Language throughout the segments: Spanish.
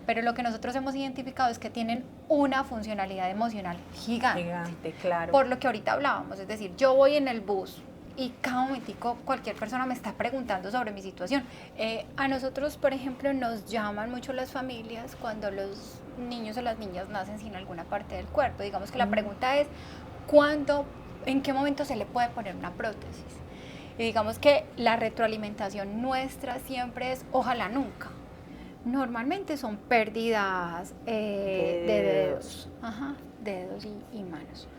pero lo que nosotros hemos identificado es que tienen una funcionalidad emocional gigante. Gigante, claro. Por lo que ahorita hablábamos, es decir, yo voy en el bus y cada momentico cualquier persona me está preguntando sobre mi situación. A nosotros, por ejemplo, nos llaman mucho las familias cuando los niños o las niñas nacen sin alguna parte del cuerpo. Digamos que la pregunta es, ¿cuándo, en qué momento se le puede poner una prótesis? Y digamos que la retroalimentación nuestra siempre es, ojalá nunca. Normalmente son pérdidas de dedos, dedos y manos.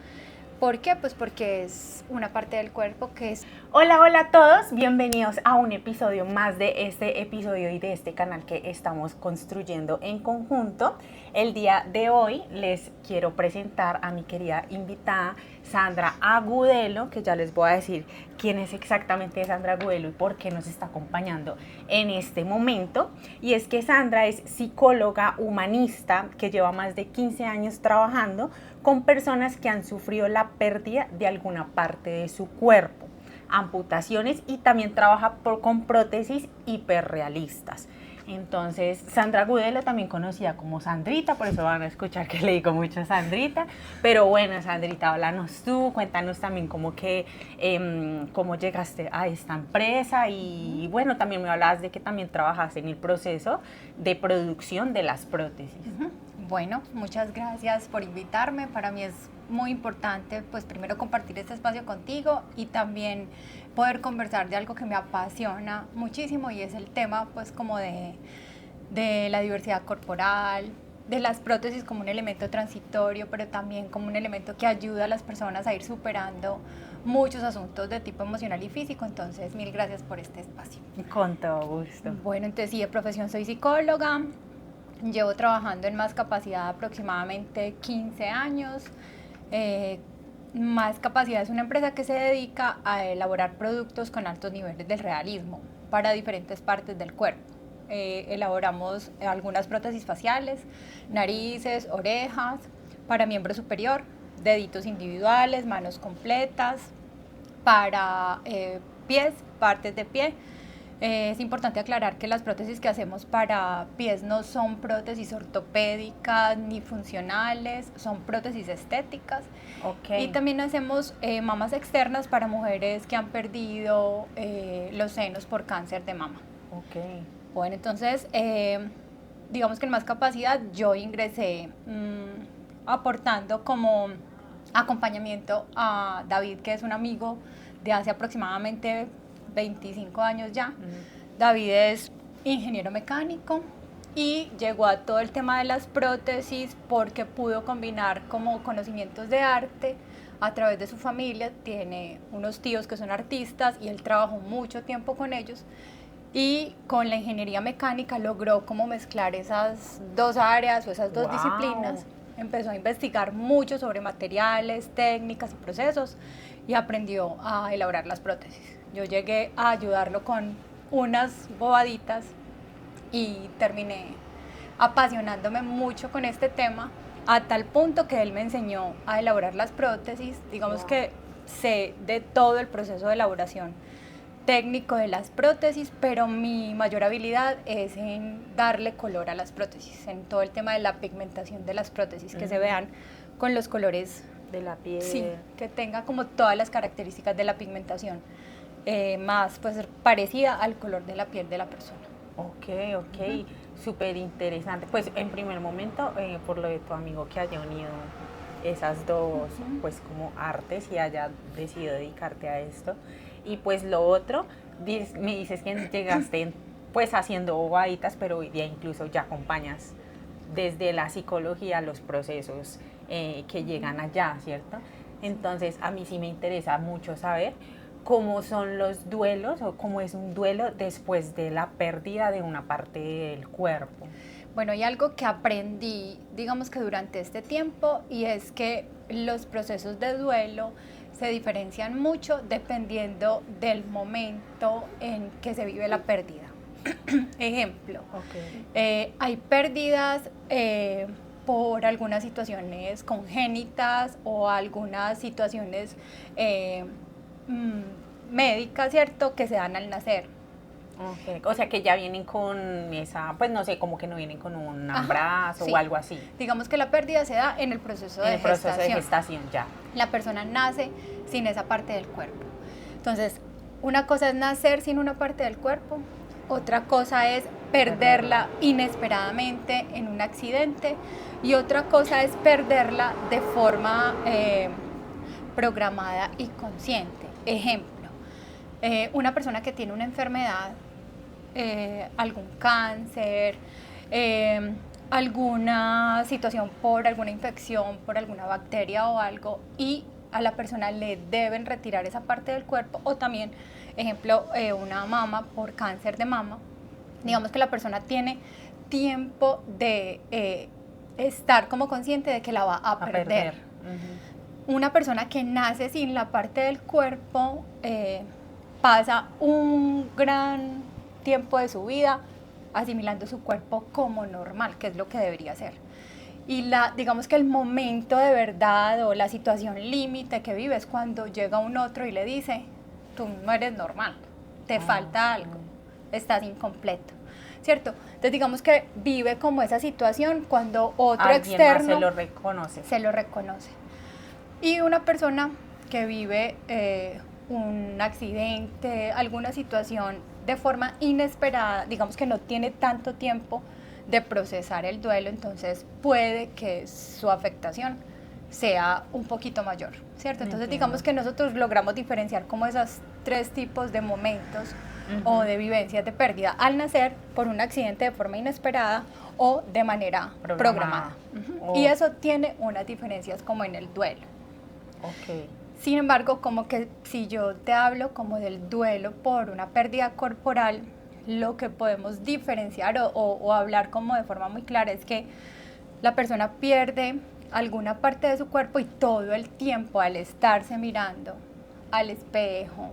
¿Por qué? Pues porque es una parte del cuerpo que es... Hola, hola a todos, bienvenidos a un episodio más de este episodio y de este canal que estamos construyendo en conjunto. El día de hoy les quiero presentar a mi querida invitada Sandra Agudelo, que ya les voy a decir quién es exactamente Sandra Agudelo y por qué nos está acompañando en este momento. Y es que Sandra es psicóloga humanista que lleva más de 15 años trabajando con personas que han sufrido la pérdida de alguna parte de su cuerpo, amputaciones, y también trabaja con prótesis hiperrealistas. Entonces, Sandra Agudelo, también conocida como Sandrita, por eso van a escuchar que le digo mucho Sandrita, pero bueno, Sandrita, háblanos tú, cuéntanos también cómo llegaste a esta empresa y bueno, también me hablabas de que también trabajas en el proceso de producción de las prótesis. Bueno, muchas gracias por invitarme. Para mí es muy importante, pues primero compartir este espacio contigo y también poder conversar de algo que me apasiona muchísimo y es el tema, pues como de la diversidad corporal, de las prótesis como un elemento transitorio, pero también como un elemento que ayuda a las personas a ir superando muchos asuntos de tipo emocional y físico. Entonces, mil gracias por este espacio. Con todo gusto. Bueno, entonces sí, de profesión soy psicóloga. Llevo trabajando en Más Capacidad aproximadamente 15 años. Más Capacidad es una empresa que se dedica a elaborar productos con altos niveles de realismo para diferentes partes del cuerpo. Elaboramos algunas prótesis faciales, narices, orejas, para miembro superior, deditos individuales, manos completas, para pies, partes de pie. Es importante aclarar que las prótesis que hacemos para pies no son prótesis ortopédicas ni funcionales, son prótesis estéticas. Okay. Y también hacemos mamas externas para mujeres que han perdido los senos por cáncer de mama. Okay. Bueno, entonces, digamos que en Más Capacidad yo ingresé aportando como acompañamiento a David, que es un amigo de hace aproximadamente 25 años ya. David es ingeniero mecánico y llegó a todo el tema de las prótesis porque pudo combinar como conocimientos de arte a través de su familia. Tiene unos tíos que son artistas y él trabajó mucho tiempo con ellos y con la ingeniería mecánica logró como mezclar esas dos áreas o esas dos disciplinas. Empezó a investigar mucho sobre materiales, técnicas y procesos y aprendió a elaborar las prótesis. Yo llegué a ayudarlo con unas bobaditas y terminé apasionándome mucho con este tema a tal punto que él me enseñó a elaborar las prótesis. Digamos que sé de todo el proceso de elaboración técnico de las prótesis, pero mi mayor habilidad es en darle color a las prótesis, en todo el tema de la pigmentación de las prótesis, que se vean con los colores de la piel. Sí, que tenga como todas las características de la pigmentación, más pues parecida al color de la piel de la persona. Ok, súper interesante. Pues en primer momento, por lo de tu amigo que haya unido esas dos, pues como artes y haya decidido dedicarte a esto. Y pues lo otro, me dices que llegaste pues haciendo bobaditas, pero hoy día incluso ya acompañas desde la psicología los procesos que llegan allá, ¿cierto? Entonces a mí sí me interesa mucho saber cómo son los duelos o cómo es un duelo después de la pérdida de una parte del cuerpo. Bueno, hay algo que aprendí, digamos que durante este tiempo, y es que los procesos de duelo se diferencian mucho dependiendo del momento en que se vive la pérdida. Ejemplo, hay pérdidas por algunas situaciones congénitas o algunas situaciones médicas, ¿cierto?, que se dan al nacer. Ok, o sea que ya vienen con esa, pues no sé, como que no vienen con un Ajá, embarazo sí. o algo así. Digamos que la pérdida se da en el proceso En de el proceso de gestación. gestación ya. La persona nace sin esa parte del cuerpo. Entonces, una cosa es nacer sin una parte del cuerpo, otra cosa es perderla inesperadamente en un accidente y otra cosa es perderla de forma programada y consciente. Ejemplo, una persona que tiene una enfermedad, algún cáncer, eh, alguna situación por alguna infección, por alguna bacteria o algo, y a la persona le deben retirar esa parte del cuerpo, o también, ejemplo, una mama por cáncer de mama. Digamos que la persona tiene tiempo de estar como consciente de que la va a perder. Una persona que nace sin la parte del cuerpo pasa un gran tiempo de su vida asimilando su cuerpo como normal, que es lo que debería ser. Y digamos que el momento de verdad o la situación límite que vive es cuando llega un otro y le dice, tú no eres normal, te falta algo, estás incompleto, ¿cierto? Entonces digamos que vive como esa situación cuando otro Alguien externo más se lo reconoce. Se lo reconoce. Y una persona que vive un accidente, alguna situación de forma inesperada, digamos que no tiene tanto tiempo de procesar el duelo, entonces puede que su afectación sea un poquito mayor, ¿cierto? Entonces digamos que nosotros logramos diferenciar como esos tres tipos de momentos o de vivencias de pérdida al nacer por un accidente de forma inesperada o de manera programada. Y eso tiene unas diferencias como en el duelo. Okay. Sin embargo, como que si yo te hablo como del duelo por una pérdida corporal, lo que podemos diferenciar o hablar como de forma muy clara es que la persona pierde alguna parte de su cuerpo y todo el tiempo al estarse mirando al espejo,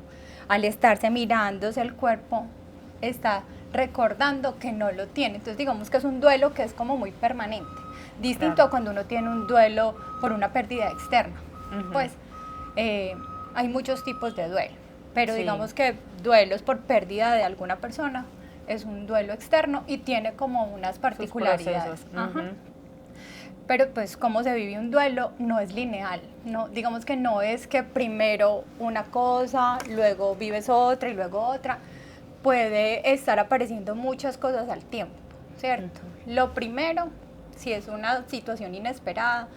al estarse mirándose el cuerpo, está recordando que no lo tiene. Entonces digamos que es un duelo que es como muy permanente, distinto a cuando uno tiene un duelo por una pérdida externa. Pues hay muchos tipos de duelo, pero digamos que duelos por pérdida de alguna persona es un duelo externo y tiene como unas particularidades. Pero pues cómo se vive un duelo no es lineal, no, digamos que no es que primero una cosa, luego vives otra y luego otra, puede estar apareciendo muchas cosas al tiempo, ¿cierto? Lo primero, si es una situación inesperada,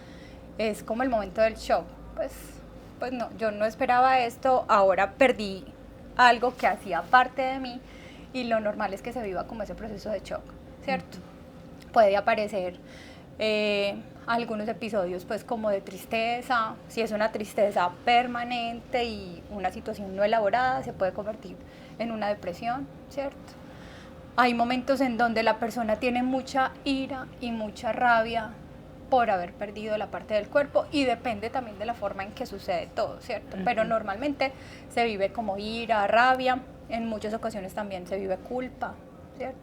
es como el momento del shock, pues no, yo no esperaba esto, ahora perdí algo que hacía parte de mí y lo normal es que se viva como ese proceso de shock, ¿cierto? Puede aparecer algunos episodios pues como de tristeza, si es una tristeza permanente y una situación no elaborada se puede convertir en una depresión, ¿cierto? Hay momentos en donde la persona tiene mucha ira y mucha rabia por haber perdido la parte del cuerpo y depende también de la forma en que sucede todo, ¿cierto? Pero normalmente se vive como ira, rabia, en muchas ocasiones también se vive culpa, ¿cierto?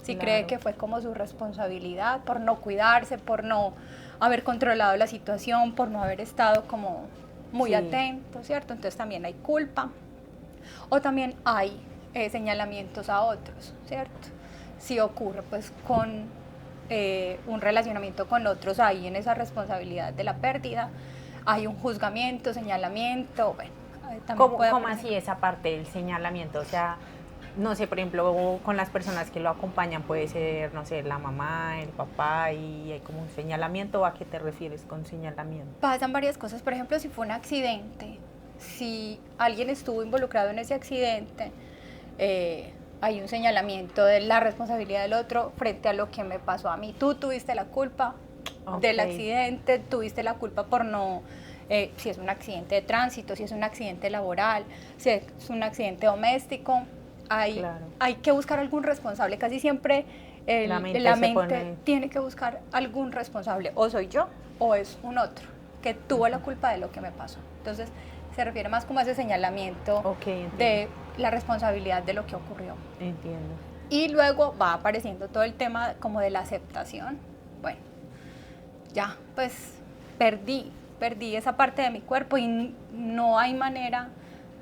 Si cree que fue como su responsabilidad por no cuidarse, por no haber controlado la situación, por no haber estado como muy atento, ¿cierto? Entonces también hay culpa. O también hay señalamientos a otros, ¿cierto? Si ocurre pues con un relacionamiento con otros, ahí en esa responsabilidad de la pérdida, hay un juzgamiento, señalamiento, bueno. ¿Cómo así esa parte del señalamiento? O sea, no sé, por ejemplo, con las personas que lo acompañan puede ser, no sé, la mamá, el papá y hay como un señalamiento. ¿A qué te refieres con señalamiento? Pasan varias cosas, por ejemplo, si fue un accidente, si alguien estuvo involucrado en ese accidente, hay un señalamiento de la responsabilidad del otro frente a lo que me pasó a mí. Tú tuviste la culpa del accidente, tuviste la culpa por no... si es un accidente de tránsito, si es un accidente laboral, si es un accidente doméstico, hay que buscar algún responsable. Casi siempre la mente tiene que buscar algún responsable, o soy yo o es un otro que tuvo la culpa de lo que me pasó. Entonces se refiere más como a ese señalamiento de la responsabilidad de lo que ocurrió. Entiendo. Y luego va apareciendo todo el tema como de la aceptación. Bueno, ya pues perdí esa parte de mi cuerpo y no hay manera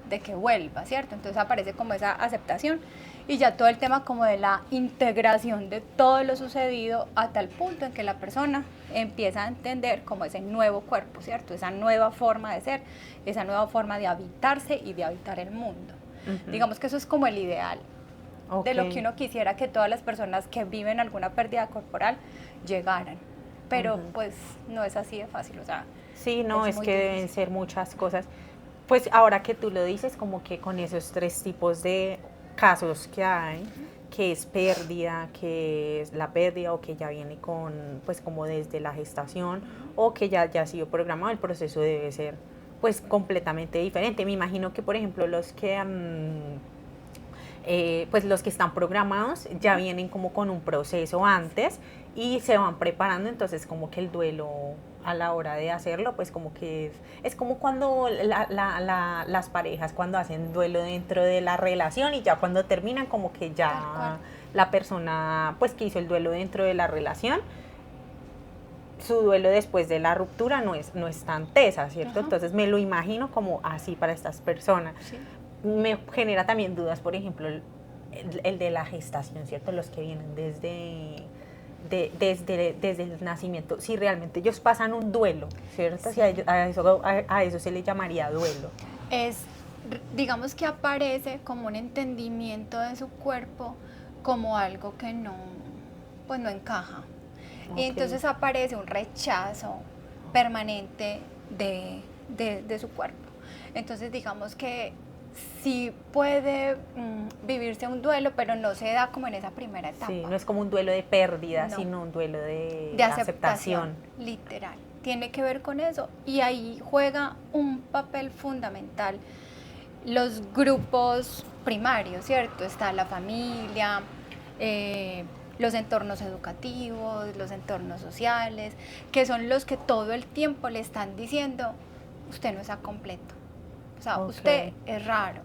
de que vuelva, ¿cierto? Entonces aparece como esa aceptación y ya todo el tema como de la integración de todo lo sucedido a tal punto en que la persona empieza a entender como ese nuevo cuerpo, ¿cierto? Esa nueva forma de ser, esa nueva forma de habitarse y de habitar el mundo. Digamos que eso es como el ideal de lo que uno quisiera que todas las personas que viven alguna pérdida corporal llegaran, pero pues no es así de fácil, o sea. Sí, no, es que deben ser muchas cosas. Pues ahora que tú lo dices, como que con esos 3 tipos de casos que hay, que es pérdida, que es la pérdida o que ya viene con, pues como desde la gestación o que ya ha sido programado, el proceso debe ser pues completamente diferente. Me imagino que, por ejemplo, los que pues los que están programados ya vienen como con un proceso antes y se van preparando, entonces como que el duelo a la hora de hacerlo, pues como que es como cuando las parejas cuando hacen duelo dentro de la relación y ya cuando terminan como que ya la persona pues que hizo el duelo dentro de la relación, su duelo después de la ruptura no es tan tesa, ¿cierto? Entonces me lo imagino como así para estas personas. Sí. Me genera también dudas, por ejemplo, el de la gestación, ¿cierto? Los que vienen desde el nacimiento, si realmente ellos pasan un duelo, ¿cierto? Sí. Si a eso se le llamaría duelo. Digamos que aparece como un entendimiento de su cuerpo como algo que no, pues no encaja. Okay. Y entonces aparece un rechazo permanente de su cuerpo. Entonces digamos que sí puede vivirse un duelo, pero no se da como en esa primera etapa. Sí, no es como un duelo de pérdida, no, sino un duelo de aceptación. Literal, tiene que ver con eso y ahí juega un papel fundamental los grupos primarios, ¿cierto? Está la familia, los entornos educativos, los entornos sociales, que son los que todo el tiempo le están diciendo, usted no está completo. O sea, okay, usted es raro,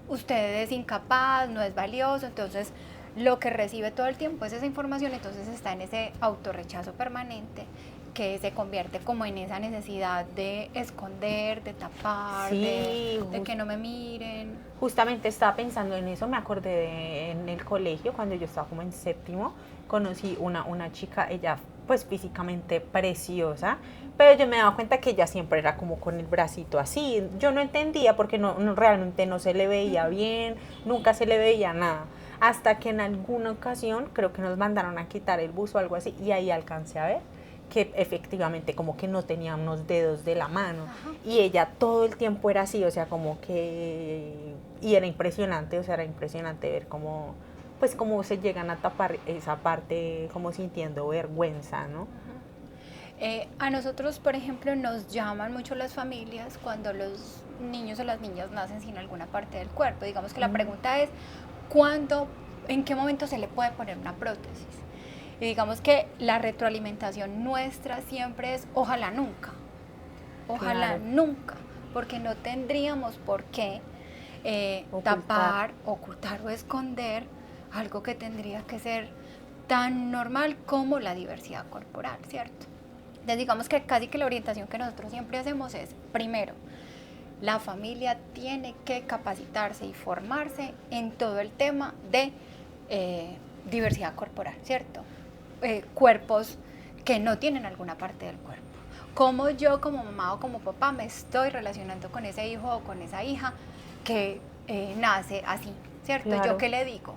usted es incapaz, no es valioso, entonces lo que recibe todo el tiempo es esa información, entonces está en ese autorrechazo permanente que se convierte como en esa necesidad de esconder, de tapar, sí, de que no me miren. Justamente estaba pensando en eso, me acordé en el colegio, cuando yo estaba como en 7º, conocí una chica, ella pues físicamente preciosa, pero yo me daba cuenta que ella siempre era como con el bracito así. Yo no entendía porque realmente no se le veía bien, nunca se le veía nada. Hasta que en alguna ocasión creo que nos mandaron a quitar el buzo o algo así y ahí alcancé a ver que efectivamente como que no tenía unos dedos de la mano. Ajá. Y ella todo el tiempo era así, o sea, como que... Y era impresionante, o sea, era impresionante ver cómo pues cómo se llegan a tapar esa parte como sintiendo vergüenza, ¿no? A nosotros, por ejemplo, nos llaman mucho las familias cuando los niños o las niñas nacen sin alguna parte del cuerpo. Digamos que la pregunta es, ¿en qué momento se le puede poner una prótesis? Y digamos que la retroalimentación nuestra siempre es, ojalá nunca, porque no tendríamos por qué tapar, ocultar o esconder algo que tendría que ser tan normal como la diversidad corporal, ¿cierto? Entonces digamos que casi que la orientación que nosotros siempre hacemos es, primero, la familia tiene que capacitarse y formarse en todo el tema de diversidad corporal, ¿cierto? Cuerpos que no tienen alguna parte del cuerpo. Cómo yo como mamá o como papá me estoy relacionando con ese hijo o con esa hija que nace así, ¿cierto? Claro. ¿Yo qué le digo?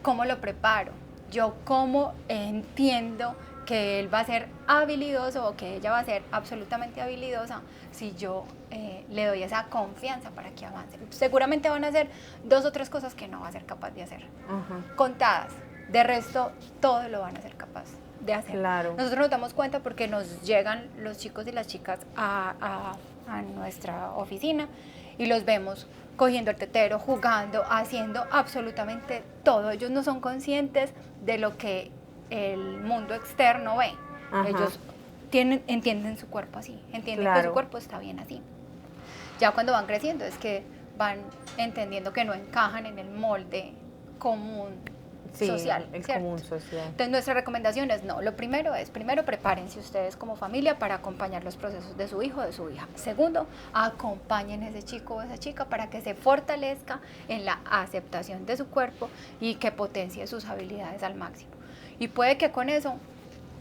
¿Cómo lo preparo? Yo cómo entiendo que él va a ser habilidoso o que ella va a ser absolutamente habilidosa si yo le doy esa confianza para que avance. Seguramente van a hacer 2 o 3 cosas que no va a ser capaz de hacer, contadas. De resto, todo lo van a ser capaz de hacer. Claro. Nosotros nos damos cuenta porque nos llegan los chicos y las chicas a nuestra oficina y los vemos cogiendo el tetero, jugando, haciendo absolutamente todo. Ellos no son conscientes de lo que el mundo externo ve. Ajá. Ellos entienden su cuerpo así, entienden que su cuerpo está bien así. Ya cuando van creciendo es que van entendiendo que no encajan en el molde común Sí, social, el ¿cierto? común social. Entonces nuestra recomendación es no, lo primero es, prepárense ustedes como familia para acompañar los procesos de su hijo o de su hija. Segundo, acompañen a ese chico o esa chica para que se fortalezca en la aceptación de su cuerpo y que potencie sus habilidades al máximo. Y puede que con eso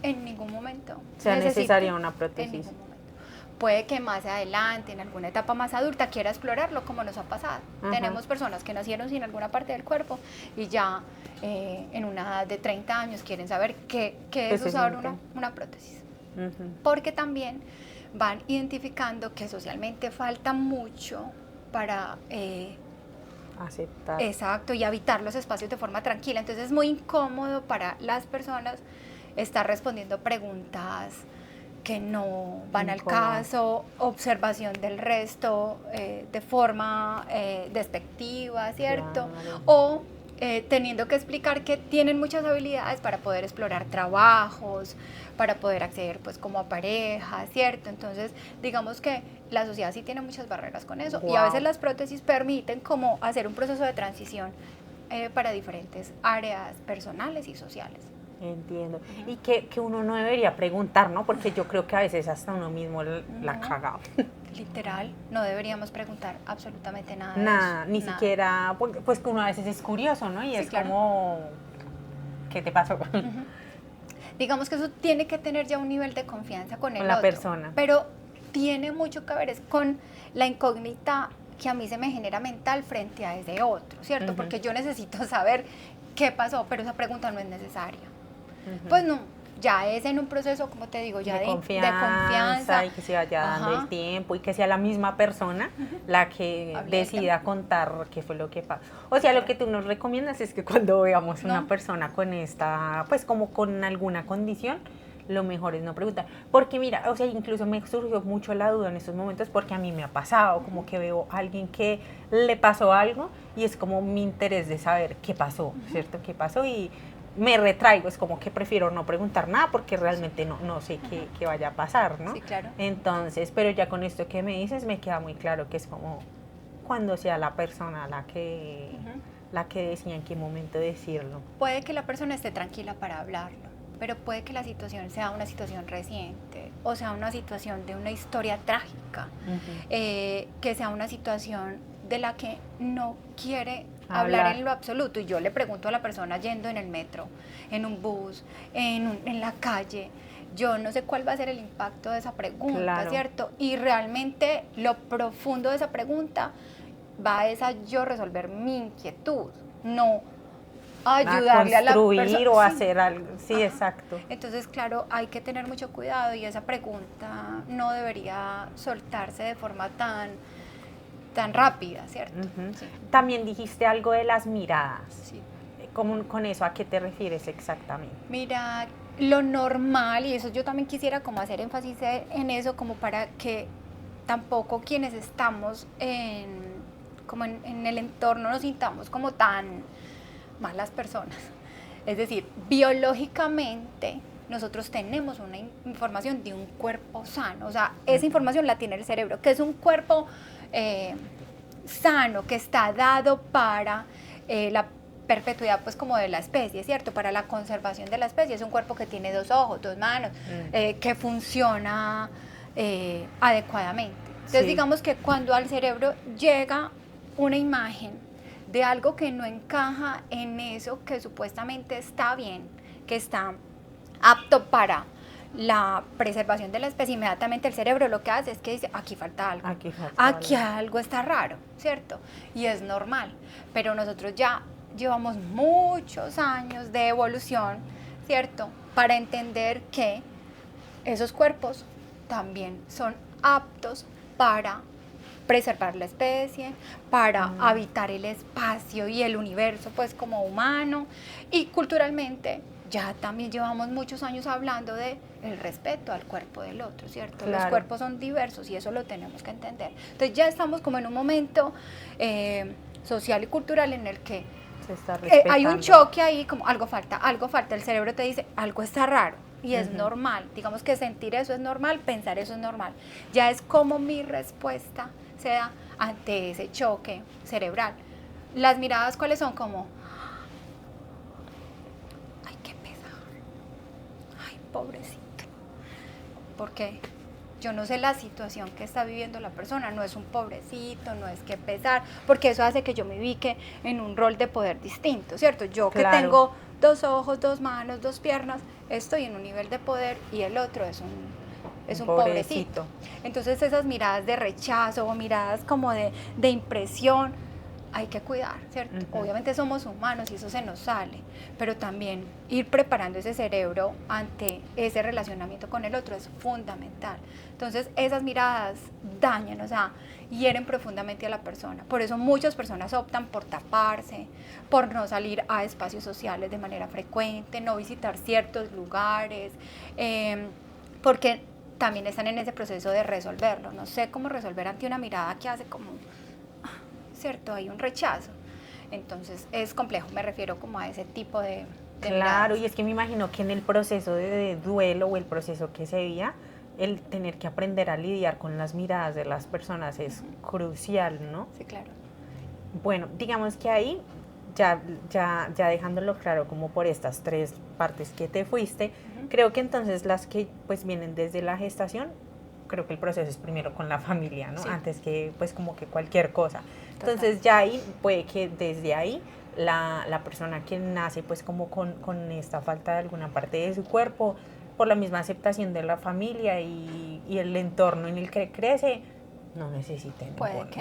en ningún momento sea necesaria una en prótesis. ningún momento. Puede que más adelante, en alguna etapa más adulta, quiera explorarlo como nos ha pasado. Ajá. Tenemos personas que nacieron sin alguna parte del cuerpo y ya en una edad de 30 años quieren saber qué es usar una prótesis. Uh-huh. Porque también van identificando que socialmente falta mucho para aceptar. Exacto, y habitar los espacios de forma tranquila. Entonces es muy incómodo para las personas estar respondiendo preguntas que no van al caso, observación del resto de forma despectiva, ¿cierto? Claro. O teniendo que explicar que tienen muchas habilidades para poder explorar trabajos, para poder acceder pues como a pareja, ¿cierto? Entonces digamos que la sociedad sí tiene muchas barreras con eso. Wow. Y a veces las prótesis permiten como hacer un proceso de transición para diferentes áreas personales y sociales. Entiendo. Y que uno no debería preguntar, ¿no? Porque yo creo que a veces hasta uno mismo la caga. Literal, no deberíamos preguntar absolutamente nada. Nada, ni siquiera, pues que uno a veces es curioso, ¿no? Y sí, es claro. Como, ¿qué te pasó? Digamos que eso tiene que tener ya un nivel de confianza con el con la otro, persona. Pero tiene mucho que ver con la incógnita que a mí se me genera mental frente a ese otro, ¿cierto? Uh-huh. Porque yo necesito saber qué pasó, pero esa pregunta no es necesaria. Uh-huh. Pues no, ya es en un proceso, como te digo, ya de confianza. Y que se vaya dando el tiempo y que sea la misma persona la que decida contar qué fue lo que pasó. O sea, lo que tú nos recomiendas es que cuando veamos una persona con esta, pues como con alguna condición, lo mejor es no preguntar. Porque mira, o sea, incluso me surgió mucho la duda en estos momentos porque a mí me ha pasado, como que veo a alguien que le pasó algo y es como mi interés de saber qué pasó, ¿cierto? ¿Qué pasó? Y me retraigo, es como que prefiero no preguntar nada porque realmente no sé qué vaya a pasar, ¿no? Sí, claro. Entonces, pero ya con esto que me dices me queda muy claro que es como cuando sea la persona la que decida en qué momento decirlo. Puede que la persona esté tranquila para hablarlo, pero puede que la situación sea una situación reciente, o sea, una situación de una historia trágica, que sea una situación de la que no quiere hablar en lo absoluto. Y yo le pregunto a la persona yendo en el metro, en un bus, en la calle, yo no sé cuál va a ser el impacto de esa pregunta, claro. ¿Cierto? Y realmente lo profundo de esa pregunta va a yo resolver mi inquietud, no ayudarle a la persona. O hacer algo, sí, exacto. Entonces, claro, hay que tener mucho cuidado y esa pregunta no debería soltarse de forma tan rápida, ¿cierto? Uh-huh. Sí. También dijiste algo de las miradas. Sí. ¿Con eso a qué te refieres exactamente? Mira, lo normal, y eso yo también quisiera como hacer énfasis en eso, como para que tampoco quienes estamos en el entorno nos sintamos como tan malas personas. Es decir, biológicamente nosotros tenemos una información de un cuerpo sano, o sea, esa información la tiene el cerebro, que es un cuerpo sano, que está dado para la perpetuidad pues como de la especie, ¿cierto? Para la conservación de la especie. Es un cuerpo que tiene 2 ojos, 2 manos, que funciona adecuadamente. Entonces digamos que cuando al cerebro llega una imagen de algo que no encaja en eso que supuestamente está bien, que está apto para la preservación de la especie, inmediatamente el cerebro lo que hace es que dice, aquí falta algo, aquí algo está raro, ¿cierto? Y es normal, pero nosotros ya llevamos muchos años de evolución, ¿cierto? Para entender que esos cuerpos también son aptos para preservar la especie, para habitar el espacio y el universo pues como humano, y culturalmente ya también llevamos muchos años hablando de el respeto al cuerpo del otro, ¿cierto? Claro. Los cuerpos son diversos y eso lo tenemos que entender. Entonces ya estamos como en un momento social y cultural en el que se está hay un choque ahí, como algo falta, el cerebro te dice algo está raro. Y es normal, digamos que sentir eso es normal, pensar eso es normal. Ya es como mi respuesta se da ante ese choque cerebral. Las miradas, ¿cuáles son? Como pobrecito, porque yo no sé la situación que está viviendo la persona, no es un pobrecito, no es que pesar, porque eso hace que yo me ubique en un rol de poder distinto, ¿cierto? Yo que Claro. tengo 2 ojos, 2 manos, 2 piernas, estoy en un nivel de poder y el otro es un pobrecito. Entonces esas miradas de rechazo o miradas como de impresión, hay que cuidar, ¿cierto? Obviamente somos humanos y eso se nos sale, pero también ir preparando ese cerebro ante ese relacionamiento con el otro es fundamental. Entonces esas miradas dañan, o sea, hieren profundamente a la persona. Por eso muchas personas optan por taparse, por no salir a espacios sociales de manera frecuente, no visitar ciertos lugares, porque también están en ese proceso de resolverlo. No sé cómo resolver ante una mirada que hace como, ¿cierto? Hay un rechazo. Entonces es complejo, me refiero como a ese tipo de Claro, miradas. y es que me imagino que en el proceso de duelo o el proceso que se veía, el tener que aprender a lidiar con las miradas de las personas es crucial, ¿no? Sí, claro. Bueno, digamos que ahí, ya dejándolo claro como por estas 3 partes que te fuiste, creo que entonces las que pues vienen desde la gestación, creo que el proceso es primero con la familia, ¿no? Sí. Antes que pues como que cualquier cosa. Total. Entonces ya ahí puede que desde ahí la persona que nace pues como con esta falta de alguna parte de su cuerpo, por la misma aceptación de la familia y el entorno en el que crece, no necesite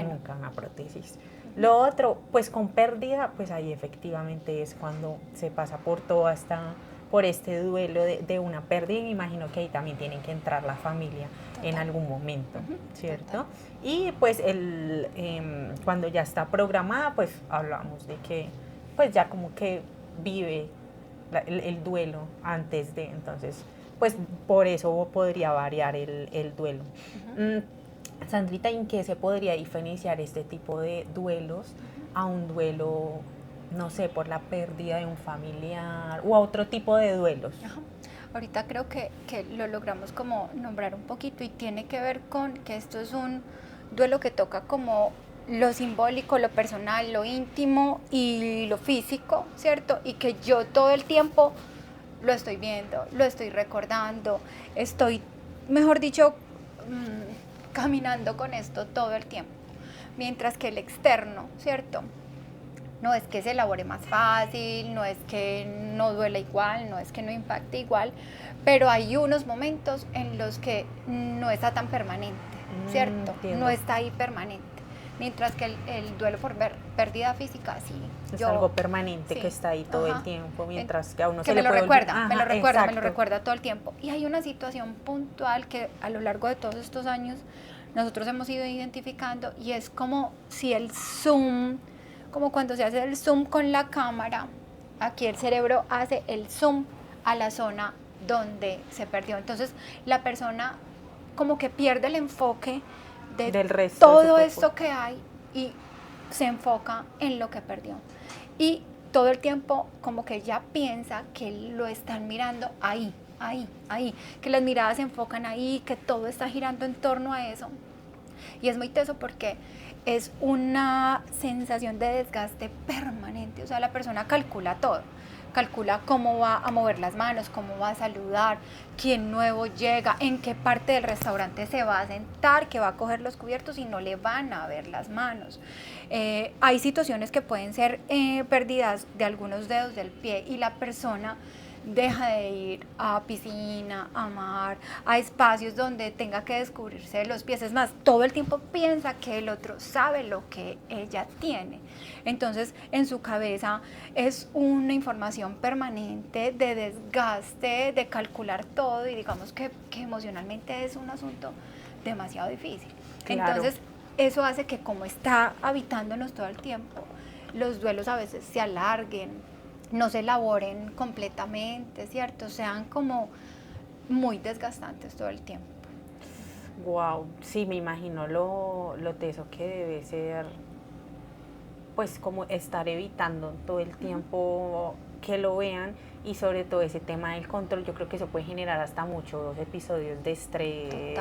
nunca una prótesis. Lo otro, pues con pérdida, pues ahí efectivamente es cuando se pasa por este duelo de una pérdida, y me imagino que ahí también tienen que entrar la familia en algún momento, ¿cierto? Total. Y pues cuando ya está programada, pues hablamos de que pues ya como que vive el duelo antes de, entonces pues por eso podría variar el duelo. Sandrita, ¿en qué se podría diferenciar este tipo de duelos a un duelo, no sé, por la pérdida de un familiar o a otro tipo de duelos? Ajá. Ahorita creo que lo logramos como nombrar un poquito y tiene que ver con que esto es un duelo que toca como lo simbólico, lo personal, lo íntimo y lo físico, ¿cierto? Y que yo todo el tiempo lo estoy viendo, lo estoy recordando, estoy, mejor dicho, caminando con esto todo el tiempo. Mientras que el externo, ¿cierto? No es que se elabore más fácil, no es que no duela igual, no es que no impacte igual, pero hay unos momentos en los que no está tan permanente, ¿cierto? Entiendo. No está ahí permanente. Mientras que el duelo por pérdida física, sí. Es algo permanente, sí, que está ahí todo el tiempo, mientras que a uno que se me le lo puede recuerda, me lo recuerda todo el tiempo. Y hay una situación puntual que a lo largo de todos estos años nosotros hemos ido identificando, y es como si el zoom, como cuando se hace el zoom con la cámara, aquí el cerebro hace el zoom a la zona donde se perdió. Entonces la persona como que pierde el enfoque del resto todo esto que hay y se enfoca en lo que perdió. Y todo el tiempo como que ella piensa que lo están mirando ahí, que las miradas se enfocan ahí, que todo está girando en torno a eso. Y es muy teso porque es una sensación de desgaste permanente, o sea, la persona calcula todo, calcula cómo va a mover las manos, cómo va a saludar, quién nuevo llega, en qué parte del restaurante se va a sentar, que va a coger los cubiertos y no le van a ver las manos. Hay situaciones que pueden ser pérdidas de algunos dedos del pie y la persona deja de ir a piscina, a mar, a espacios donde tenga que descubrirse los pies. Es más, todo el tiempo piensa que el otro sabe lo que ella tiene. Entonces, en su cabeza es una información permanente de desgaste, de calcular todo, y digamos que emocionalmente es un asunto demasiado difícil. Claro. Entonces, eso hace que, como está habitándonos todo el tiempo, los duelos a veces se alarguen, no se elaboren completamente, ¿cierto? Sean como muy desgastantes todo el tiempo. Wow, sí, me imagino lo teso que debe ser, pues como estar evitando todo el tiempo que lo vean, y sobre todo ese tema del control, yo creo que eso puede generar hasta muchos episodios de estrés.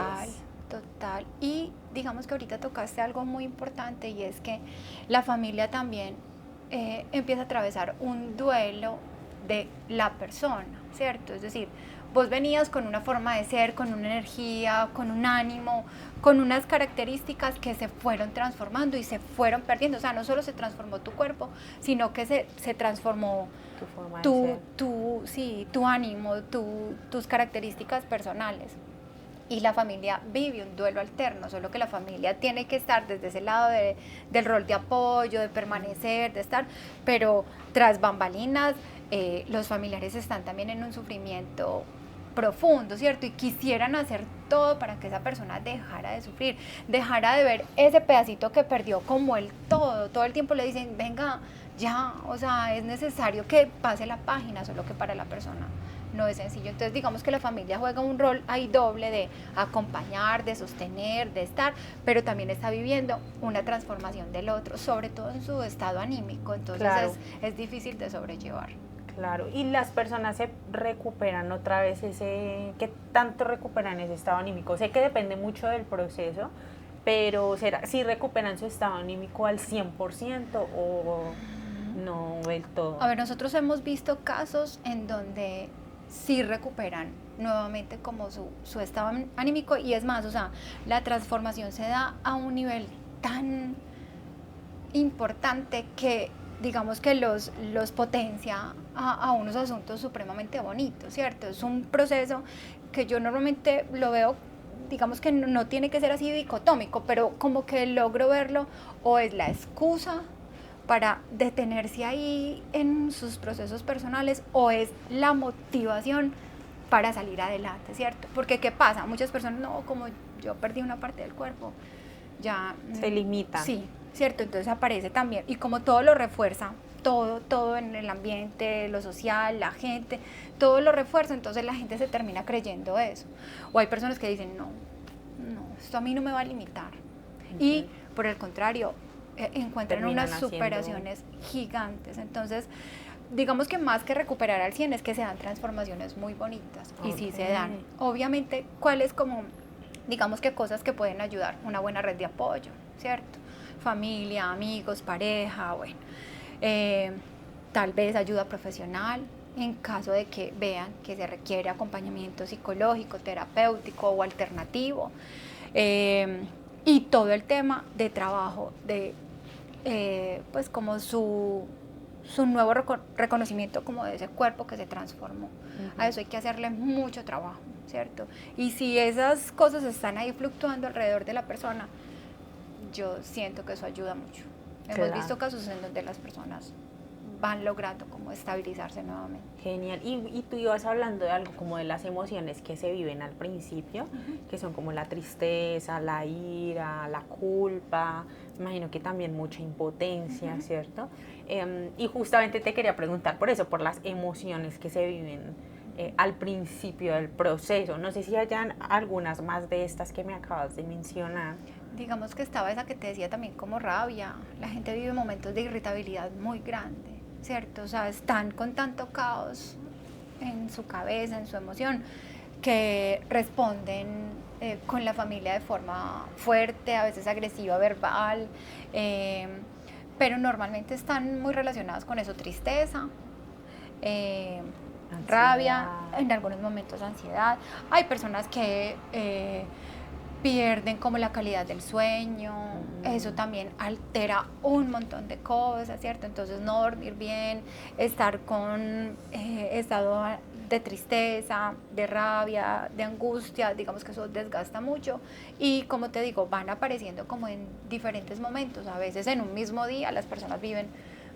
Total. Y digamos que ahorita tocaste algo muy importante, y es que la familia también empieza a atravesar un duelo de la persona, ¿cierto? Es decir, vos venías con una forma de ser, con una energía, con un ánimo, con unas características que se fueron transformando y se fueron perdiendo. O sea, no solo se transformó tu cuerpo, sino que se transformó Tu forma de ser. sí, tu ánimo, tus características personales. Y la familia vive un duelo alterno, solo que la familia tiene que estar desde ese lado del rol de apoyo, de permanecer, de estar, pero tras bambalinas, los familiares están también en un sufrimiento profundo, ¿cierto? Y quisieran hacer todo para que esa persona dejara de sufrir, dejara de ver ese pedacito que perdió como el todo el tiempo le dicen, venga, ya, o sea, es necesario que pase la página, solo que para la persona no es sencillo. Entonces digamos que la familia juega un rol ahí doble de acompañar, de sostener, de estar, pero también está viviendo una transformación del otro, sobre todo en su estado anímico, entonces Claro. es difícil de sobrellevar. Claro, y las personas se recuperan otra vez ¿qué tanto recuperan ese estado anímico? Sé que depende mucho del proceso, pero ¿será si recuperan su estado anímico al 100% o no del todo? A ver, nosotros hemos visto casos en donde sí recuperan nuevamente como su estado anímico y es más, o sea, la transformación se da a un nivel tan importante que digamos que los potencia a unos asuntos supremamente bonitos, ¿cierto? Es un proceso que yo normalmente lo veo, digamos que no tiene que ser así dicotómico, pero como que logro verlo o es la excusa para detenerse ahí en sus procesos personales o es la motivación para salir adelante, ¿cierto? Porque ¿qué pasa? Muchas personas, no, como yo perdí una parte del cuerpo, ya... Se limitan. Sí, ¿cierto? Entonces aparece también, y como todo lo refuerza, todo en el ambiente, lo social, la gente, todo lo refuerza, entonces la gente se termina creyendo eso. O hay personas que dicen, no, esto a mí no me va a limitar. Y por el contrario, encuentran Terminan unas superaciones gigantes. Entonces, digamos que más que recuperar al 100 es que se dan transformaciones muy bonitas. Y sí se dan. Obviamente, ¿cuáles como, digamos que cosas que pueden ayudar? Una buena red de apoyo, ¿cierto? Familia, amigos, pareja, bueno. Tal vez ayuda profesional en caso de que vean que se requiere acompañamiento psicológico, terapéutico o alternativo. Y todo el tema de trabajo, de pues como su nuevo reconocimiento como de ese cuerpo que se transformó. A eso hay que hacerle mucho trabajo, ¿cierto? Y si esas cosas están ahí fluctuando alrededor de la persona, yo siento que eso ayuda mucho. Hemos visto casos en donde las personas van logrando como estabilizarse nuevamente. Genial. Y tú ibas hablando de algo como de las emociones que se viven al principio, que son como la tristeza, la ira, la culpa, imagino que también mucha impotencia, ¿cierto? Y justamente te quería preguntar por eso, por las emociones que se viven al principio del proceso. No sé si hayan algunas más de estas que me acabas de mencionar. Digamos que estaba esa que te decía también como rabia. La gente vive momentos de irritabilidad muy grande, ¿cierto? O sea, están con tanto caos en su cabeza, en su emoción, que responden con la familia de forma fuerte, a veces agresiva, verbal, pero normalmente están muy relacionadas con eso, tristeza, rabia, en algunos momentos ansiedad. Hay personas que pierden como la calidad del sueño, eso también altera un montón de cosas, ¿cierto? Entonces no dormir bien, estar con estado de tristeza, de rabia, de angustia, digamos que eso desgasta mucho y como te digo, van apareciendo como en diferentes momentos, a veces en un mismo día las personas viven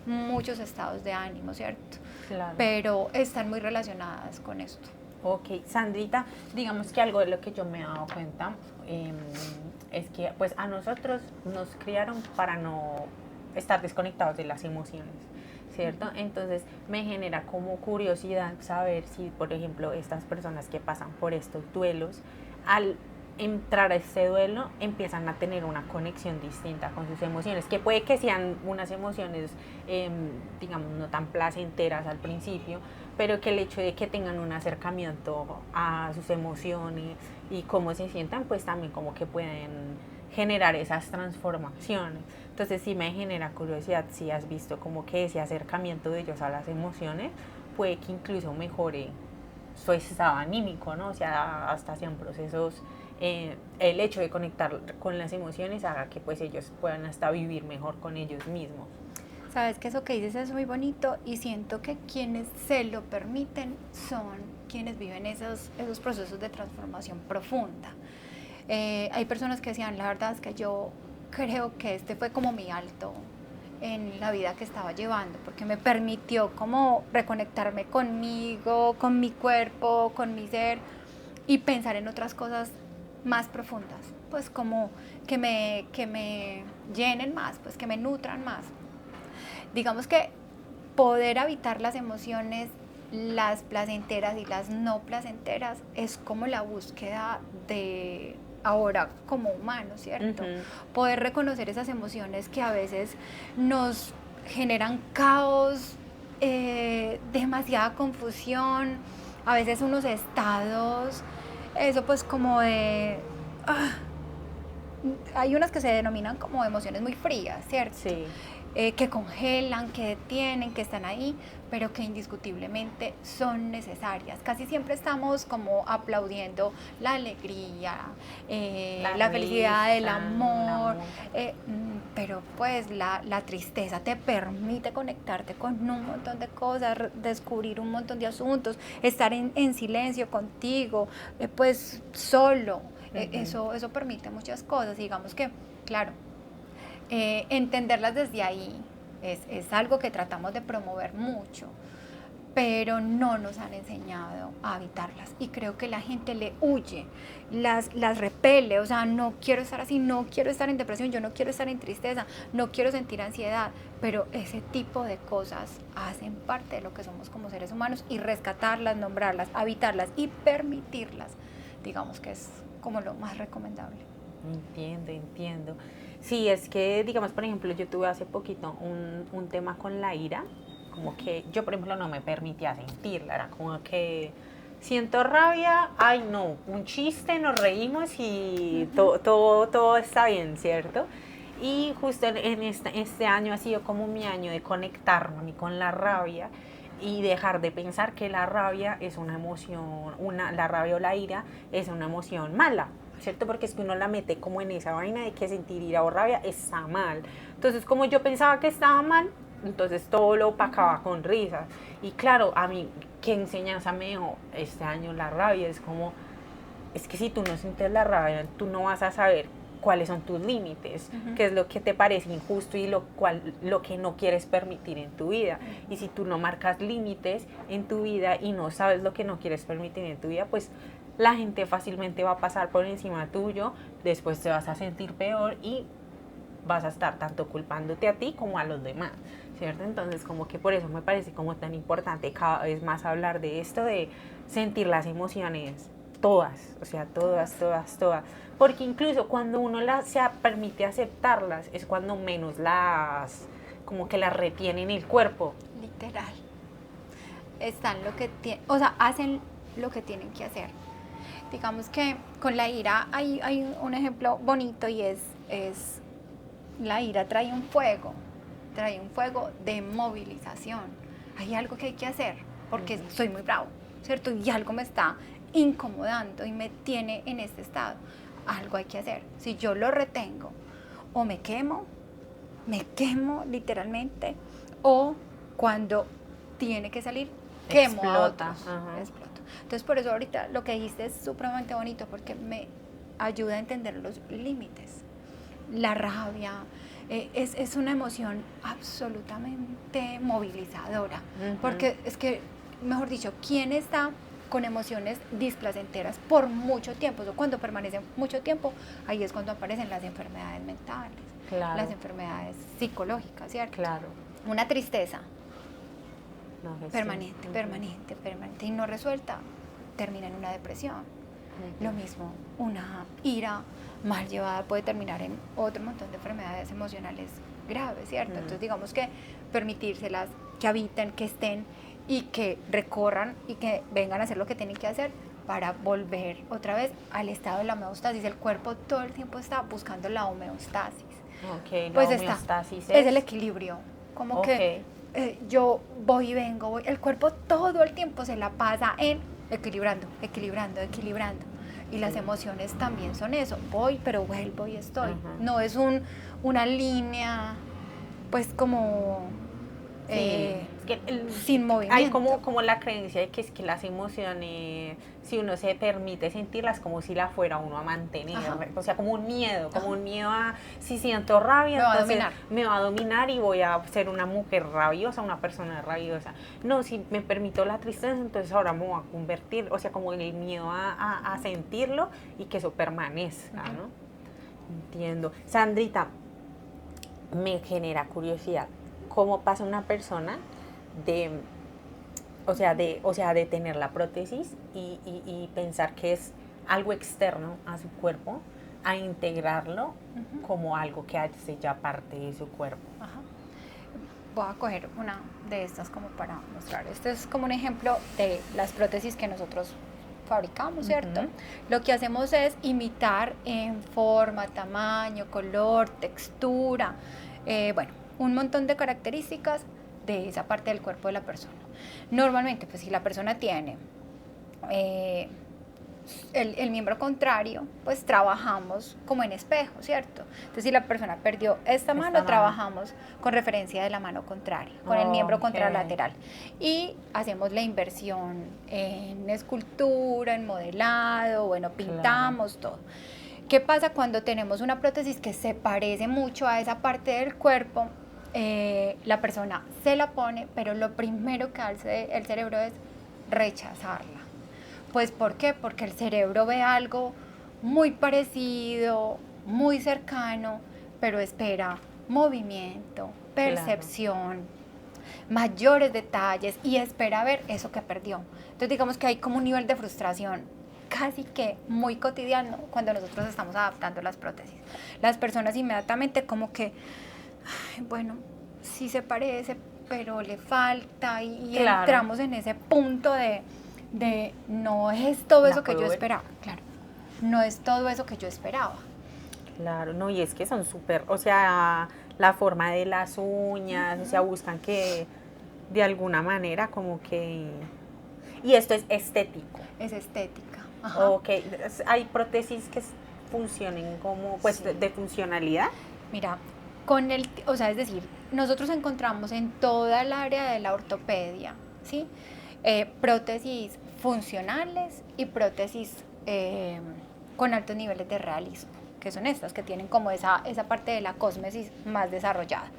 muchos estados de ánimo, ¿cierto? Claro. Pero están muy relacionadas con esto. Ok, Sandrita, digamos que algo de lo que yo me he dado cuenta es que pues a nosotros nos criaron para no estar desconectados de las emociones, ¿cierto? Entonces me genera como curiosidad saber si, por ejemplo, estas personas que pasan por estos duelos, al entrar a este duelo empiezan a tener una conexión distinta con sus emociones, que puede que sean unas emociones, digamos, no tan placenteras al principio, pero que el hecho de que tengan un acercamiento a sus emociones y cómo se sientan, pues también como que pueden generar esas transformaciones. Entonces sí me genera curiosidad si has visto como que ese acercamiento de ellos a las emociones puede que incluso mejore su estado anímico, ¿no? O sea, hasta hacían procesos, el hecho de conectar con las emociones haga que pues ellos puedan hasta vivir mejor con ellos mismos. Sabes que eso que dices es muy bonito y siento que quienes se lo permiten son quienes viven esos procesos de transformación profunda. Hay personas que decían, la verdad es que yo creo que este fue como mi alto en la vida que estaba llevando, porque me permitió como reconectarme conmigo, con mi cuerpo, con mi ser y pensar en otras cosas más profundas, pues como que me llenen más, pues que me nutran más. Digamos que poder habitar las emociones, las placenteras y las no placenteras, es como la búsqueda de ahora como humano, ¿cierto? Poder reconocer esas emociones que a veces nos generan caos, demasiada confusión, a veces unos estados, eso pues como de... hay unas que se denominan como emociones muy frías, ¿cierto? Sí. Que congelan, que detienen, que están ahí, pero que indiscutiblemente son necesarias. Casi siempre estamos como aplaudiendo la alegría, la felicidad, el amor, pero pues la tristeza te permite conectarte con un montón de cosas, descubrir un montón de asuntos, estar en silencio contigo, pues solo. Eso permite muchas cosas, digamos que, claro, entenderlas desde ahí es algo que tratamos de promover mucho, pero no nos han enseñado a habitarlas y creo que la gente le huye, las repele, o sea, no quiero estar así, no quiero estar en depresión, yo no quiero estar en tristeza, no quiero sentir ansiedad, pero ese tipo de cosas hacen parte de lo que somos como seres humanos y rescatarlas, nombrarlas, habitarlas y permitirlas, digamos que es como lo más recomendable. Entiendo. Sí, es que, digamos, por ejemplo, yo tuve hace poquito un tema con la ira, como que yo, por ejemplo, no me permitía sentirla, era como que siento rabia, ay no, un chiste, nos reímos y todo está bien, ¿cierto? Y justo en este año ha sido como mi año de conectarme con la rabia y dejar de pensar que la rabia es una emoción, la rabia o la ira es una emoción mala, ¿cierto? Porque es que uno la mete como en esa vaina de que sentir ira o rabia está mal. Entonces, como yo pensaba que estaba mal, entonces todo lo opacaba con risas. Y claro, a mí, ¿qué enseñanza me dejó este año la rabia? Es como, es que si tú no sientes la rabia, tú no vas a saber cuáles son tus límites, qué es lo que te parece injusto y lo que no quieres permitir en tu vida. Y si tú no marcas límites en tu vida y no sabes lo que no quieres permitir en tu vida, pues la gente fácilmente va a pasar por encima tuyo, después te vas a sentir peor y vas a estar tanto culpándote a ti como a los demás, ¿cierto? Entonces, como que por eso me parece como tan importante cada vez más hablar de esto, de sentir las emociones todas, o sea, todas, porque incluso cuando uno se permite aceptarlas es cuando menos como que las retiene en el cuerpo. Literal. Están o sea, hacen lo que tienen que hacer. Digamos que con la ira hay un ejemplo bonito y es la ira trae un fuego de movilización. Hay algo que hay que hacer porque soy muy bravo, ¿cierto? Y algo me está incomodando y me tiene en este estado. Algo hay que hacer. Si yo lo retengo, o me quemo literalmente, o cuando tiene que salir, quemo explota. Exploto. Entonces, por eso ahorita lo que dijiste es supremamente bonito porque me ayuda a entender los límites. La rabia es una emoción absolutamente movilizadora, porque es que, mejor dicho, ¿quién está con emociones displacenteras por mucho tiempo? O cuando permanecen mucho tiempo, ahí es cuando aparecen las enfermedades mentales, claro, las enfermedades psicológicas, ¿cierto? Claro. Una tristeza no, permanente y no resuelta, termina en una depresión. Lo mismo, una ira mal llevada puede terminar en otro montón de enfermedades emocionales graves, ¿cierto? Entonces, digamos que permitírselas, que habiten, que estén y que recorran y que vengan a hacer lo que tienen que hacer para volver otra vez al estado de la homeostasis. El cuerpo todo el tiempo está buscando la homeostasis. Okay, pues la homeostasis es el equilibrio, como okay, que yo voy y vengo, el cuerpo todo el tiempo se la pasa en equilibrando, equilibrando, equilibrando. Y las emociones también son eso, voy pero vuelvo y estoy. No es una línea pues como Sí, es que sin movimiento. hay como la creencia de que es que las emociones, si uno se permite sentirlas, como si la fuera uno a mantener. Ajá. O sea, como un miedo a, si siento rabia, entonces me va a dominar y voy a ser una mujer rabiosa, una persona rabiosa. No, si me permito la tristeza, entonces ahora me voy a convertir, o sea, como el miedo a sentirlo y que eso permanezca, ¿no? Entiendo. Sandrita, me genera curiosidad. ¿Cómo pasa una persona de tener la prótesis y pensar que es algo externo a su cuerpo, a integrarlo como algo que hace ya parte de su cuerpo? Ajá. Voy a coger una de estas como para mostrar. Este es como un ejemplo de las prótesis que nosotros fabricamos, ¿cierto? Lo que hacemos es imitar en forma, tamaño, color, textura, un montón de características de esa parte del cuerpo de la persona. Normalmente, pues si la persona tiene el miembro contrario, pues trabajamos como en espejo, ¿cierto? Entonces, si la persona perdió esta mano, trabajamos con referencia de la mano contraria, con el miembro contralateral. Y hacemos la inversión en escultura, en modelado, bueno, pintamos todo. ¿Qué pasa cuando tenemos una prótesis que se parece mucho a esa parte del cuerpo? La persona se la pone, pero lo primero que hace el cerebro es rechazarla. Pues, ¿por qué? Porque el cerebro ve algo muy parecido, muy cercano, pero espera movimiento, percepción, mayores detalles y espera ver eso que perdió. Entonces, digamos que hay como un nivel de frustración casi que muy cotidiano cuando nosotros estamos adaptando las prótesis. Las personas inmediatamente como que, bueno, sí se parece, pero le falta y entramos en ese punto de no es todo eso que yo esperaba. Claro, no es todo eso que yo esperaba. Claro, no, y es que son súper, o sea, la forma de las uñas, o sea, buscan que de alguna manera como que... Y esto es estético. Es estética. Ajá. Ok, ¿hay prótesis que funcionen como, pues, de funcionalidad? Mira, es decir, nosotros encontramos en toda el área de la ortopedia, ¿sí? Prótesis funcionales y prótesis con altos niveles de realismo, que son estas, que tienen como esa parte de la cosmesis más desarrollada.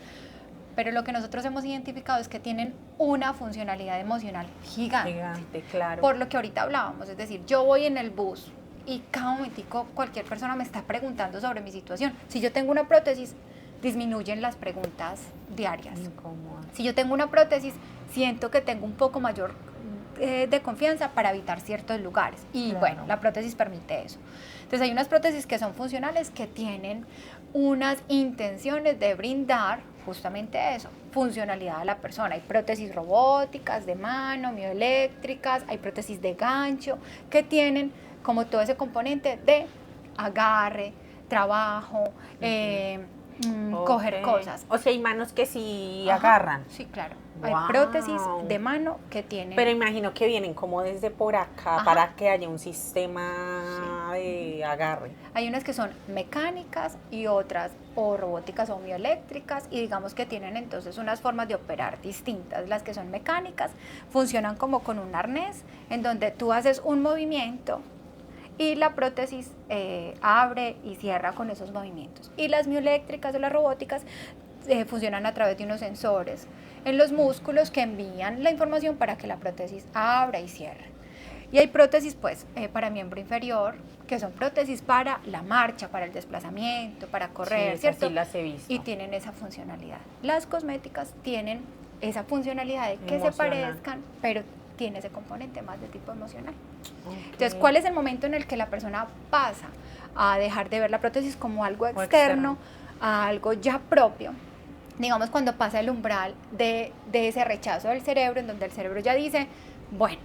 Pero lo que nosotros hemos identificado es que tienen una funcionalidad emocional gigante. Gigante, claro. Por lo que ahorita hablábamos, es decir, yo voy en el bus y cada momentico cualquier persona me está preguntando sobre mi situación. Si yo tengo una prótesis, disminuyen las preguntas diarias. Incómoda. Si yo tengo una prótesis, siento que tengo un poco mayor de confianza para evitar ciertos lugares. Y bueno, la prótesis permite eso. Entonces hay unas prótesis que son funcionales, que tienen unas intenciones de brindar justamente eso, funcionalidad a la persona. Hay prótesis robóticas de mano, mioeléctricas, hay prótesis de gancho, que tienen como todo ese componente de agarre, trabajo, coger cosas. O sea, hay manos que sí agarran. Sí, claro. Hay prótesis de mano que tienen... Pero imagino que vienen como desde por acá para que haya un sistema de agarre. Hay unas que son mecánicas y otras o robóticas o mioeléctricas, y digamos que tienen entonces unas formas de operar distintas. Las que son mecánicas funcionan como con un arnés en donde tú haces un movimiento y la prótesis abre y cierra con esos movimientos. Y las mioeléctricas o las robóticas funcionan a través de unos sensores en los músculos que envían la información para que la prótesis abra y cierre. Y hay prótesis pues para miembro inferior, que son prótesis para la marcha, para el desplazamiento, para correr, ¿cierto? Sí, las he visto. Y tienen esa funcionalidad. Las cosméticas tienen esa funcionalidad de que se parezcan, pero tiene ese componente más de tipo emocional. Entonces, ¿cuál es el momento en el que la persona pasa a dejar de ver la prótesis como algo externo a algo ya propio? Digamos, cuando pasa el umbral de ese rechazo del cerebro, en donde el cerebro ya dice, bueno,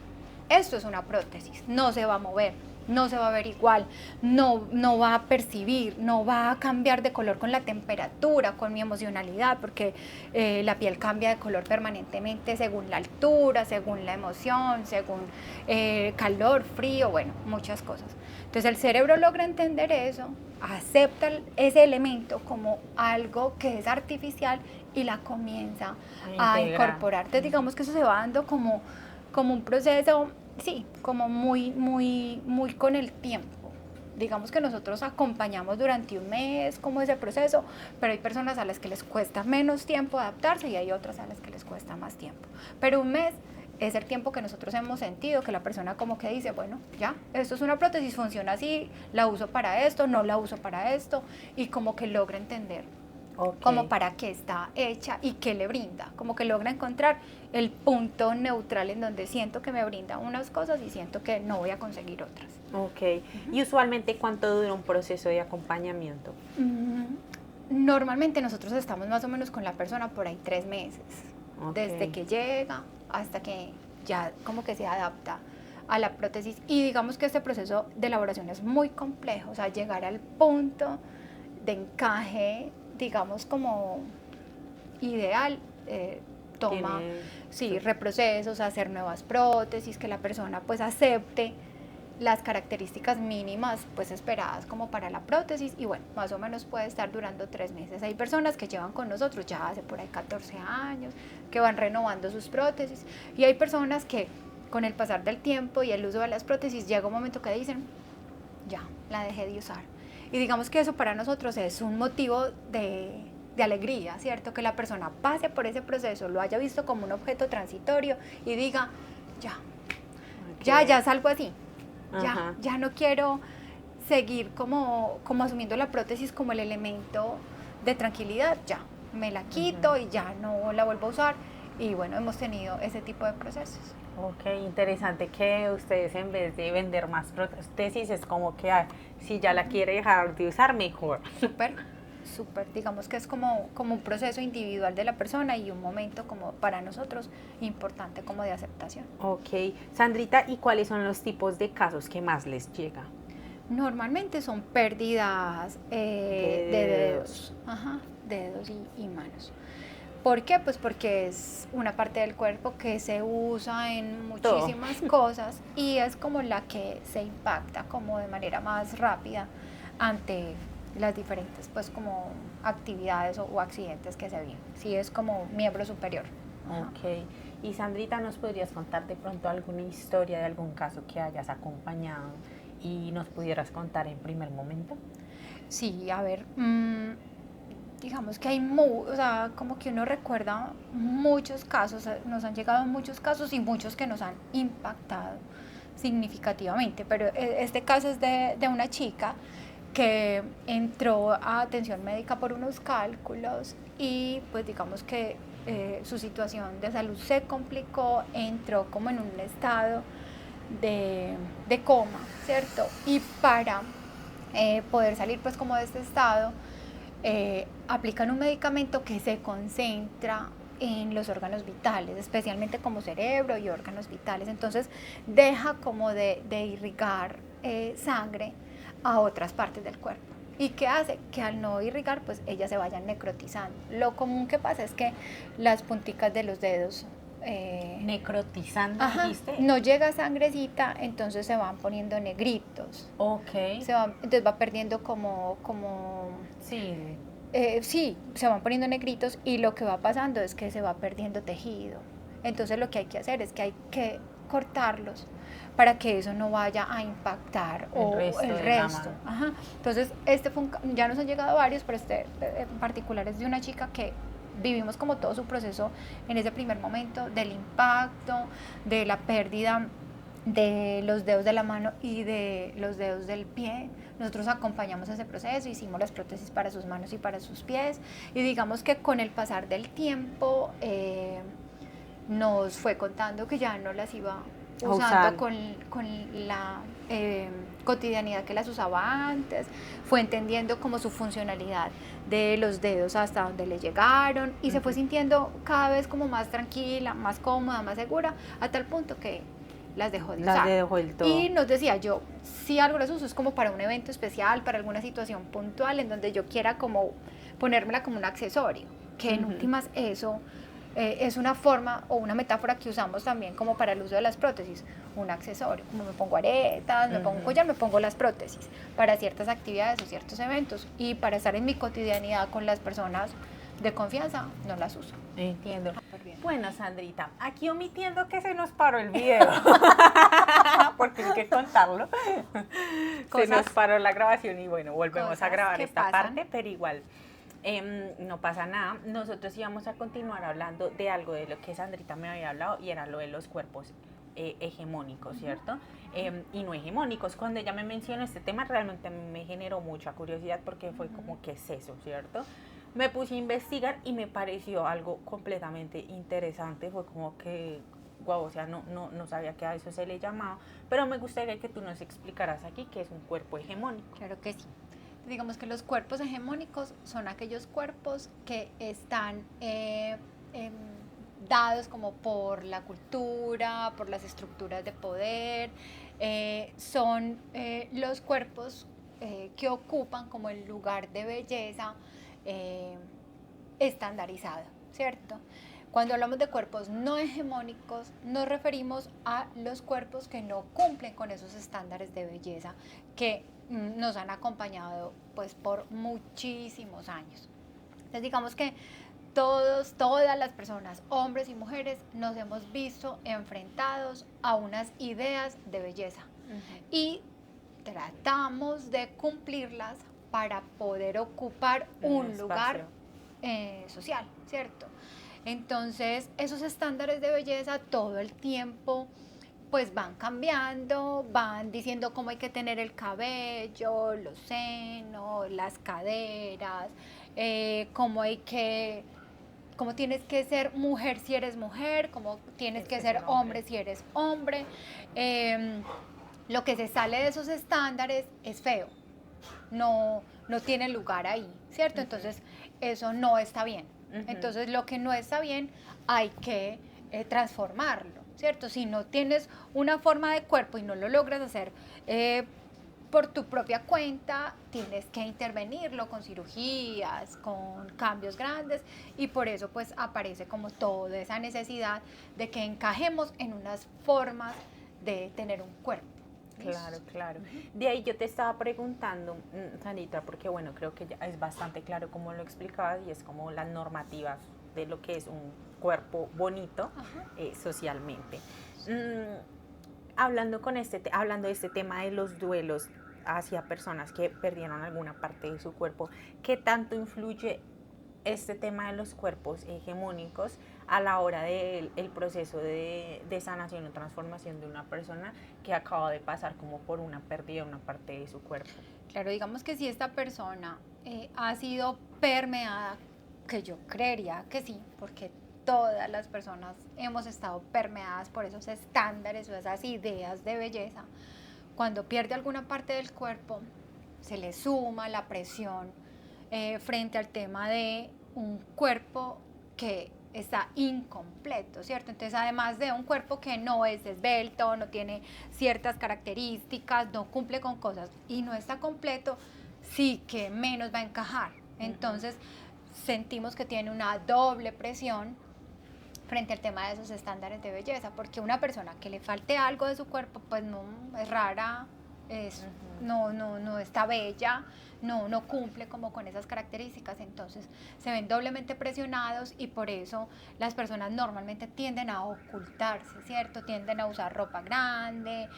esto es una prótesis, no se va a mover, no se va a ver igual, no va a percibir, no va a cambiar de color con la temperatura, con mi emocionalidad, porque la piel cambia de color permanentemente según la altura, según la emoción, según calor, frío, bueno, muchas cosas. Entonces el cerebro logra entender eso, acepta ese elemento como algo que es artificial y la comienza a incorporar. Entonces digamos que eso se va dando como un proceso, sí, como muy con el tiempo. Digamos que nosotros acompañamos durante un mes como ese proceso, pero hay personas a las que les cuesta menos tiempo adaptarse y hay otras a las que les cuesta más tiempo. Pero un mes es el tiempo que nosotros hemos sentido, que la persona como que dice, bueno, ya, esto es una prótesis, funciona así, la uso para esto, no la uso para esto, y como que logra entender como para qué está hecha y qué le brinda, como que logra encontrar el punto neutral en donde siento que me brinda unas cosas y siento que no voy a conseguir otras. Ok, ¿y usualmente cuánto dura un proceso de acompañamiento? Normalmente nosotros estamos más o menos con la persona por ahí 3 meses, desde que llega hasta que ya como que se adapta a la prótesis, y digamos que este proceso de elaboración es muy complejo, o sea, llegar al punto de encaje, digamos como ideal, toma reprocesos, hacer nuevas prótesis, que la persona pues acepte las características mínimas pues esperadas como para la prótesis, y bueno, más o menos puede estar durando 3 meses. Hay personas que llevan con nosotros ya hace por ahí 14 años, que van renovando sus prótesis, y hay personas que con el pasar del tiempo y el uso de las prótesis llega un momento que dicen, ya, la dejé de usar. Y digamos que eso para nosotros es un motivo de alegría, ¿cierto? Que la persona pase por ese proceso, lo haya visto como un objeto transitorio y diga, ya salgo así, ya no quiero seguir como asumiendo la prótesis como el elemento de tranquilidad, ya, me la quito y ya no la vuelvo a usar. Y bueno, hemos tenido ese tipo de procesos. Ok, interesante que ustedes en vez de vender más prótesis es como que si ya la quiere dejar de usar, mejor. Súper, digamos que es como un proceso individual de la persona y un momento como para nosotros importante como de aceptación. Ok, Sandrita, ¿y cuáles son los tipos de casos que más les llega? Normalmente son pérdidas de dedos, dedos y manos. ¿Por qué? Pues porque es una parte del cuerpo que se usa en muchísimas cosas y es como la que se impacta como de manera más rápida ante las diferentes pues como actividades o accidentes que se viven. Sí, es como miembro superior. Ok, y Sandrita, ¿nos podrías contar de pronto alguna historia de algún caso que hayas acompañado y nos pudieras contar en primer momento? Sí, a ver, digamos que hay, o sea, como que uno recuerda muchos casos, nos han llegado muchos casos y muchos que nos han impactado significativamente, pero este caso es de una chica que entró a atención médica por unos cálculos y pues digamos que su situación de salud se complicó, entró como en un estado de coma, ¿cierto? Y para poder salir pues como de este estado, aplican un medicamento que se concentra en los órganos vitales, especialmente como cerebro y órganos vitales. Entonces deja como de irrigar sangre a otras partes del cuerpo. ¿Y qué hace? Que al no irrigar, pues ellas se vayan necrotizando. Lo común que pasa es que las punticas de los dedos necrotizando, ¿dijiste? No llega sangrecita, entonces se van poniendo negritos. Ok. Entonces va perdiendo como sí. Sí, se van poniendo negritos y lo que va pasando es que se va perdiendo tejido. Entonces lo que hay que hacer es que hay que cortarlos para que eso no vaya a impactar el resto. Entonces ya nos han llegado varios, pero en particular es de una chica que vivimos como todo su proceso en ese primer momento del impacto, de la pérdida de los dedos de la mano y de los dedos del pie. Nosotros acompañamos ese proceso, hicimos las prótesis para sus manos y para sus pies, y digamos que con el pasar del tiempo nos fue contando que ya no las iba usando con la cotidianidad que las usaba antes, fue entendiendo como su funcionalidad de los dedos hasta donde le llegaron y se fue sintiendo cada vez como más tranquila, más cómoda, más segura, a tal punto que las dejó de Las usar. dejó del todo. Y nos decía, yo si algo las uso es como para un evento especial, para alguna situación puntual en donde yo quiera como ponérmela como un accesorio, que en últimas eso es una forma o una metáfora que usamos también como para el uso de las prótesis, un accesorio, como me pongo aretas, me pongo un collar, me pongo las prótesis para ciertas actividades o ciertos eventos, y para estar en mi cotidianidad con las personas de confianza no las uso. Entiendo. Bueno, Sandrita, aquí omitiendo que se nos paró el video, porque hay que contarlo, se nos paró la grabación y bueno, volvemos a grabar esta parte, pero igual no pasa nada. Nosotros íbamos a continuar hablando de algo de lo que Sandrita me había hablado, y era lo de los cuerpos hegemónicos, ¿cierto? Y no hegemónicos. Cuando ella me mencionó este tema, realmente me generó mucha curiosidad, porque fue como, ¿qué es eso, cierto? Me puse a investigar y me pareció algo completamente interesante. Fue como que, wow, o sea, no sabía que a eso se le llamaba, pero me gustaría que tú nos explicaras aquí qué es un cuerpo hegemónico. Claro que sí. Digamos que los cuerpos hegemónicos son aquellos cuerpos que están dados como por la cultura, por las estructuras de poder, son los cuerpos que ocupan como el lugar de belleza estandarizado, ¿cierto? Cuando hablamos de cuerpos no hegemónicos, nos referimos a los cuerpos que no cumplen con esos estándares de belleza que nos han acompañado pues por muchísimos años. Entonces digamos que todas las personas, hombres y mujeres, nos hemos visto enfrentados a unas ideas de belleza y tratamos de cumplirlas para poder ocupar un lugar social, ¿cierto? Entonces, esos estándares de belleza todo el tiempo pues van cambiando, van diciendo cómo hay que tener el cabello, los senos, las caderas, cómo tienes que ser mujer si eres mujer, cómo tienes que ser hombre si eres hombre. Lo que se sale de esos estándares es feo, no tiene lugar ahí, ¿cierto? Entonces, eso no está bien. Entonces, lo que no está bien hay que transformarlo, ¿cierto? Si no tienes una forma de cuerpo y no lo logras hacer por tu propia cuenta, tienes que intervenirlo con cirugías, con cambios grandes, y por eso pues aparece como toda esa necesidad de que encajemos en unas formas de tener un cuerpo. Claro, claro. De ahí yo te estaba preguntando, Sandrita, porque bueno, creo que ya es bastante claro cómo lo explicabas, y es como las normativas de lo que es un cuerpo bonito socialmente. Hablando de este tema de los duelos hacia personas que perdieron alguna parte de su cuerpo, ¿qué tanto influye este tema de los cuerpos hegemónicos a la hora del proceso de sanación o transformación de una persona que acaba de pasar como por una pérdida de una parte de su cuerpo? Claro, digamos que si esta persona ha sido permeada, que yo creería que sí, porque todas las personas hemos estado permeadas por esos estándares o esas ideas de belleza, cuando pierde alguna parte del cuerpo, se le suma la presión frente al tema de un cuerpo que está incompleto, ¿cierto? Entonces, además de un cuerpo que no es esbelto, no tiene ciertas características, no cumple con cosas y no está completo, sí que menos va a encajar. Entonces, sentimos que tiene una doble presión frente al tema de esos estándares de belleza, porque una persona que le falte algo de su cuerpo, pues no es rara, no está bella, no cumple como con esas características. Entonces se ven doblemente presionados, y por eso las personas normalmente tienden a ocultarse, ¿cierto? Tienden a usar ropa grande,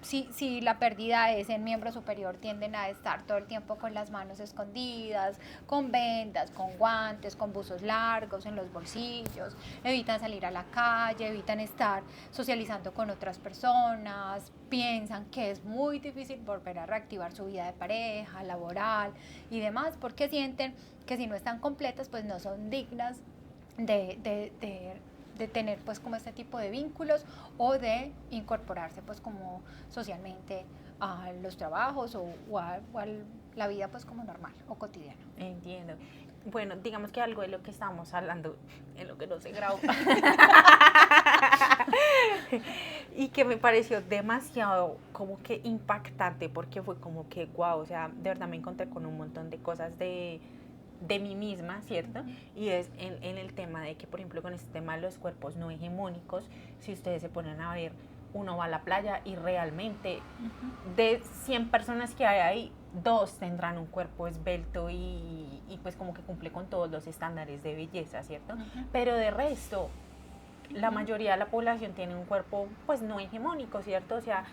si la pérdida es en miembro superior, tienden a estar todo el tiempo con las manos escondidas, con vendas, con guantes, con buzos largos en los bolsillos, evitan salir a la calle, evitan estar socializando con otras personas, piensan que es muy difícil volver a reactivar su vida de pareja, laboral y demás, porque sienten que si no están completas, pues no son dignas de tener pues como este tipo de vínculos o de incorporarse pues como socialmente a los trabajos o a la vida pues como normal o cotidiana. Entiendo. Bueno, digamos que algo de lo que estábamos hablando en lo que no se graba Y que me pareció demasiado como que impactante porque fue como que wow, o sea, de verdad me encontré con un montón de cosas de mí misma, ¿cierto? Y es en el tema de que, por ejemplo, con este tema de los cuerpos no hegemónicos, si ustedes se ponen a ver, uno va a la playa y realmente de 100 personas que hay ahí, 2 tendrán un cuerpo esbelto y pues como que cumple con todos los estándares de belleza, ¿cierto? Pero de resto, la mayoría de la población tiene un cuerpo pues no hegemónico, ¿cierto? O sea,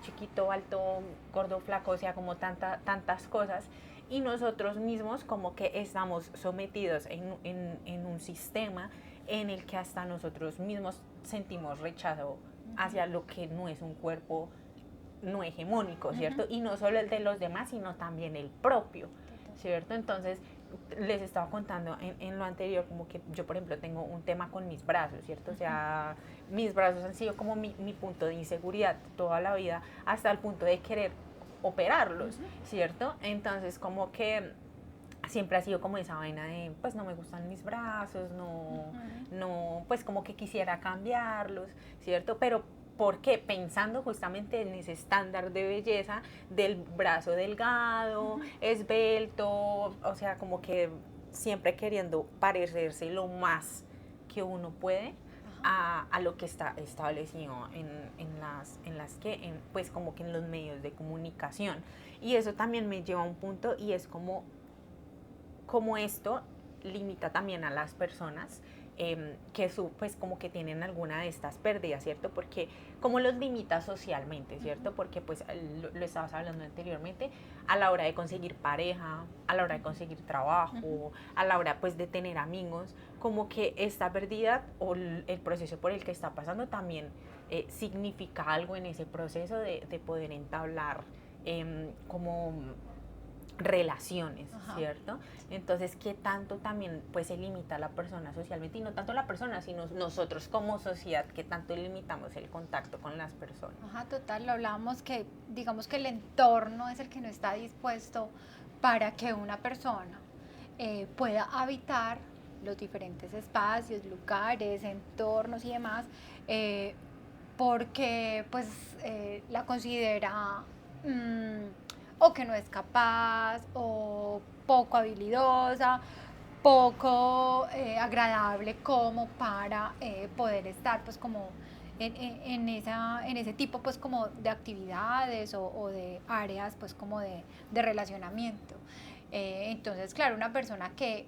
chiquito, alto, gordo, flaco, o sea, como tantas cosas. Y nosotros mismos como que estamos sometidos en un sistema en el que hasta nosotros mismos sentimos rechazo hacia lo que no es un cuerpo no hegemónico, ¿cierto? Y no solo el de los demás, sino también el propio, ¿cierto? Entonces, les estaba contando en lo anterior, como que yo, por ejemplo, tengo un tema con mis brazos, ¿cierto? O sea, mis brazos han sido como mi punto de inseguridad toda la vida, hasta el punto de querer operarlos, ¿cierto? Entonces, como que siempre ha sido como esa vaina de, pues no me gustan mis brazos, no, pues como que quisiera cambiarlos, ¿cierto? Pero ¿por qué? Pensando justamente en ese estándar de belleza del brazo delgado, esbelto, o sea, como que siempre queriendo parecerse lo más que uno puede a lo que está establecido pues como que en los medios de comunicación. Y eso también me lleva a un punto y es como esto limita también a las personas que pues como que tienen alguna de estas pérdidas, ¿cierto? Porque como los limita socialmente, ¿cierto? Porque pues lo estabas hablando anteriormente, a la hora de conseguir pareja, a la hora de conseguir trabajo, a la hora pues de tener amigos, como que esta pérdida o el proceso por el que está pasando también significa algo en ese proceso de poder entablar como relaciones, ¿cierto? Entonces, ¿qué tanto también pues se limita a la persona socialmente? Y no tanto la persona, sino nosotros como sociedad, ¿qué tanto limitamos el contacto con las personas? Ajá, total, lo hablábamos que digamos que el entorno es el que no está dispuesto para que una persona pueda habitar los diferentes espacios, lugares, entornos y demás, porque pues la considera o que no es capaz o poco habilidosa, poco agradable como para poder estar pues como en ese tipo pues como de actividades o de áreas pues como de relacionamiento. Entonces, claro, una persona que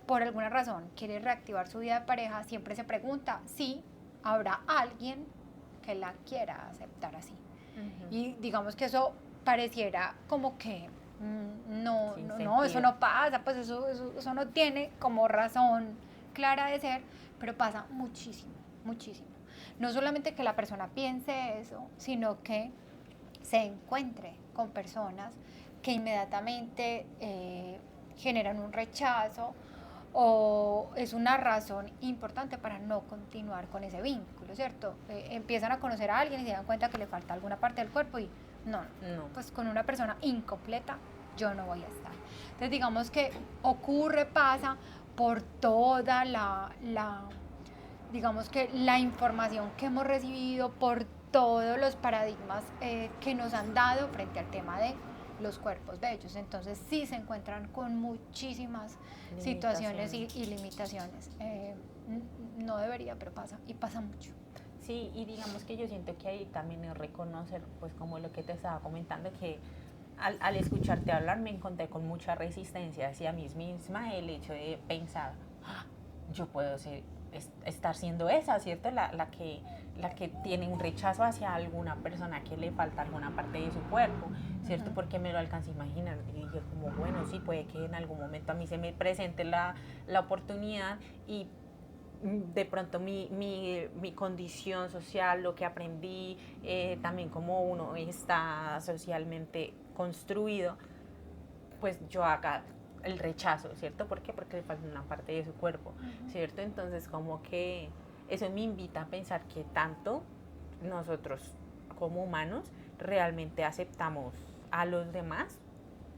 por alguna razón quiere reactivar su vida de pareja siempre se pregunta si habrá alguien que la quiera aceptar así. Y digamos que eso pareciera como que no, eso no pasa, pues eso no tiene como razón clara de ser, pero pasa muchísimo, muchísimo. No solamente que la persona piense eso, sino que se encuentre con personas que inmediatamente generan un rechazo o es una razón importante para no continuar con ese vínculo, ¿cierto? Empiezan a conocer a alguien y se dan cuenta que le falta alguna parte del cuerpo y no, pues con una persona incompleta yo no voy a estar. Entonces digamos que pasa por toda digamos que la información que hemos recibido, por todos los paradigmas que nos han dado frente al tema de los cuerpos bellos. Entonces sí se encuentran con muchísimas situaciones y limitaciones. No debería, pero pasa, y pasa mucho. Sí, y digamos que yo siento que ahí también es reconocer, pues como lo que te estaba comentando, que al escucharte hablar me encontré con mucha resistencia hacia mí misma, el hecho de pensar, yo puedo estar siendo esa, ¿cierto? La que tiene un rechazo hacia alguna persona que le falta alguna parte de su cuerpo, ¿cierto? Porque me lo alcancé a imaginar y dije como, bueno, sí, puede que en algún momento a mí se me presente la oportunidad y de pronto mi condición social, lo que aprendí, también como uno está socialmente construido, pues yo haga el rechazo, ¿cierto? ¿Por qué? Porque le falta una parte de su cuerpo, ¿cierto? Entonces como que eso me invita a pensar que tanto nosotros como humanos realmente aceptamos a los demás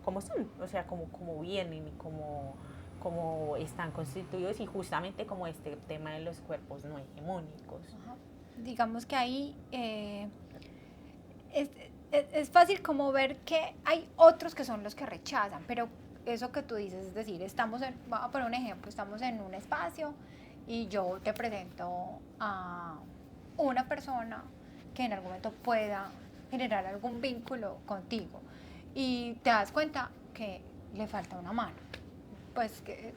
como son, o sea, como vienen y como están constituidos y justamente como este tema de los cuerpos no hegemónicos. Ajá. digamos que ahí es, es fácil como ver que hay otros que son los que rechazan, pero eso que tú dices, es decir, voy a poner un ejemplo, estamos en un espacio y yo te presento a una persona que en algún momento pueda generar algún vínculo contigo y te das cuenta que le falta una mano. Pues que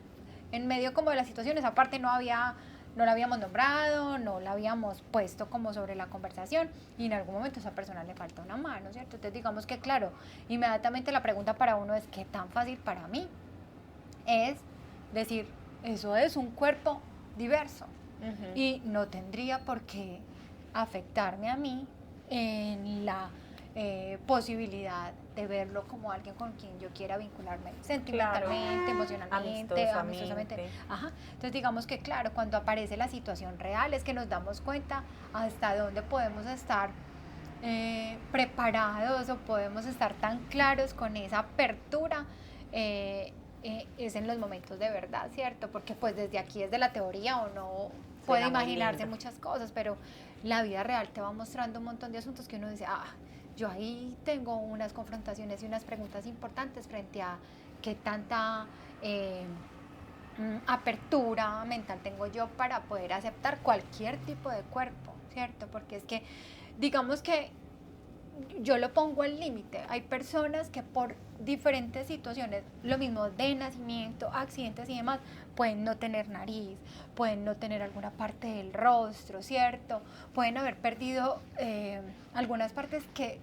en medio como de la situación, esa parte no la habíamos nombrado, no la habíamos puesto como sobre la conversación y en algún momento a esa persona le falta una mano, ¿cierto? Entonces digamos que claro, inmediatamente la pregunta para uno es ¿qué tan fácil para mí es decir, eso es un cuerpo diverso y no tendría por qué afectarme a mí en la posibilidad de verlo como alguien con quien yo quiera vincularme sentimentalmente, claro, emocionalmente, amistosamente. Ajá. Entonces digamos que claro, cuando aparece la situación real es que nos damos cuenta hasta dónde podemos estar preparados o podemos estar tan claros con esa apertura. Es en los momentos de verdad, ¿cierto? Porque pues desde aquí, desde la teoría, uno puede imaginarse muchas cosas, pero la vida real te va mostrando un montón de asuntos que uno dice, yo ahí tengo unas confrontaciones y unas preguntas importantes frente a qué tanta apertura mental tengo yo para poder aceptar cualquier tipo de cuerpo, ¿cierto? Porque es que, digamos que yo lo pongo al límite. Hay personas que por diferentes situaciones, lo mismo de nacimiento, accidentes y demás, pueden no tener nariz, pueden no tener alguna parte del rostro, ¿cierto? Pueden haber perdido algunas partes que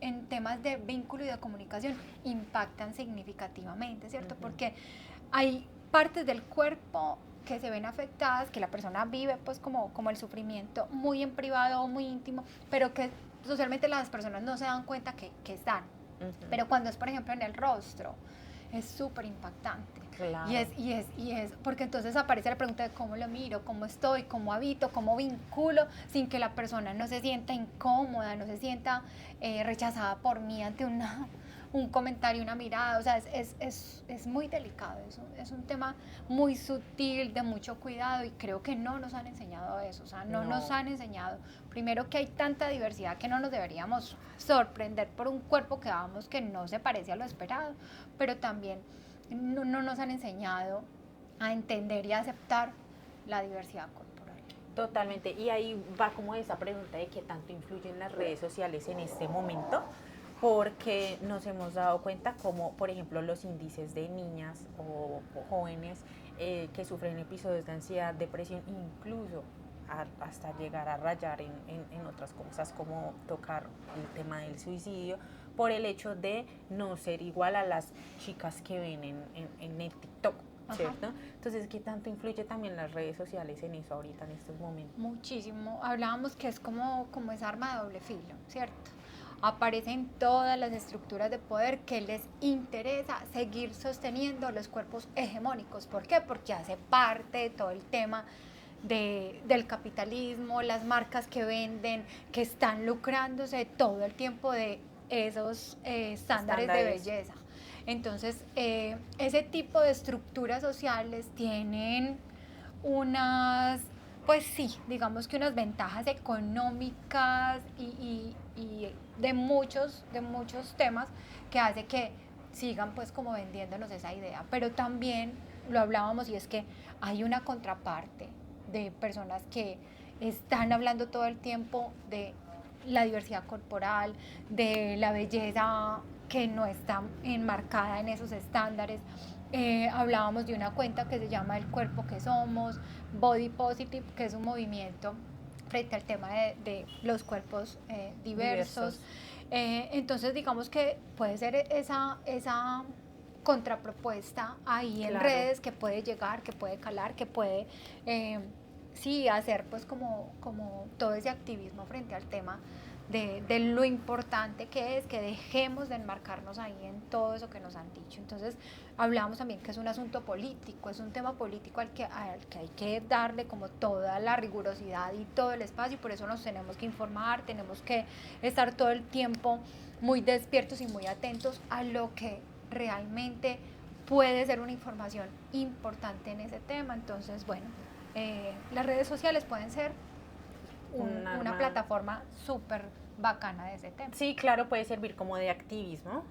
en temas de vínculo y de comunicación impactan significativamente, ¿cierto? Porque hay partes del cuerpo que se ven afectadas, que la persona vive pues como el sufrimiento muy en privado o muy íntimo, pero que socialmente las personas no se dan cuenta que están. Pero cuando es, por ejemplo, en el rostro, es súper impactante. Claro. Y es, porque entonces aparece la pregunta de cómo lo miro, cómo estoy, cómo habito, cómo vinculo, sin que la persona no se sienta incómoda, no se sienta rechazada por mí ante un comentario, una mirada. O sea, es muy delicado, es un tema muy sutil, de mucho cuidado, y creo que no nos han enseñado eso. O sea, no nos han enseñado, primero, que hay tanta diversidad que no nos deberíamos sorprender por un cuerpo que vamos que no se parece a lo esperado, pero también no nos han enseñado a entender y a aceptar la diversidad corporal. Totalmente, y ahí va como esa pregunta de qué tanto influyen las redes sociales en este momento, porque nos hemos dado cuenta como, por ejemplo, los índices de niñas o jóvenes que sufren episodios de ansiedad, depresión, incluso hasta llegar a rayar en otras cosas como tocar el tema del suicidio, por el hecho de no ser igual a las chicas que ven en el TikTok, ¿cierto? Ajá. Entonces, ¿qué tanto influye también las redes sociales en eso ahorita, en estos momentos? Muchísimo. Hablábamos que es como esa arma de doble filo, ¿cierto? Aparecen todas las estructuras de poder que les interesa seguir sosteniendo los cuerpos hegemónicos. ¿Por qué? Porque hace parte de todo el tema del capitalismo, las marcas que venden, que están lucrándose todo el tiempo de esos estándares de belleza. Entonces, ese tipo de estructuras sociales tienen unas, pues sí, digamos que unas ventajas económicas y de muchos temas que hace que sigan pues como vendiéndonos esa idea. Pero también lo hablábamos, y es que hay una contraparte de personas que están hablando todo el tiempo de la diversidad corporal, de la belleza que no está enmarcada en esos estándares. Hablábamos de una cuenta que se llama El Cuerpo que Somos, Body Positive, que es un movimiento frente al tema de los cuerpos diversos. Entonces digamos que puede ser esa contrapropuesta ahí en redes, que puede llegar, que puede calar, que puede sí hacer pues como todo ese activismo frente al tema de lo importante que es que dejemos de enmarcarnos ahí en todo eso que nos han dicho. Entonces hablábamos también que es un asunto político, es un tema político al que hay que darle como toda la rigurosidad y todo el espacio, y por eso nos tenemos que informar, tenemos que estar todo el tiempo muy despiertos y muy atentos a lo que realmente puede ser una información importante en ese tema. Entonces, bueno, las redes sociales pueden ser una plataforma súper bacana de ese tema. Sí, claro, puede servir como de activismo,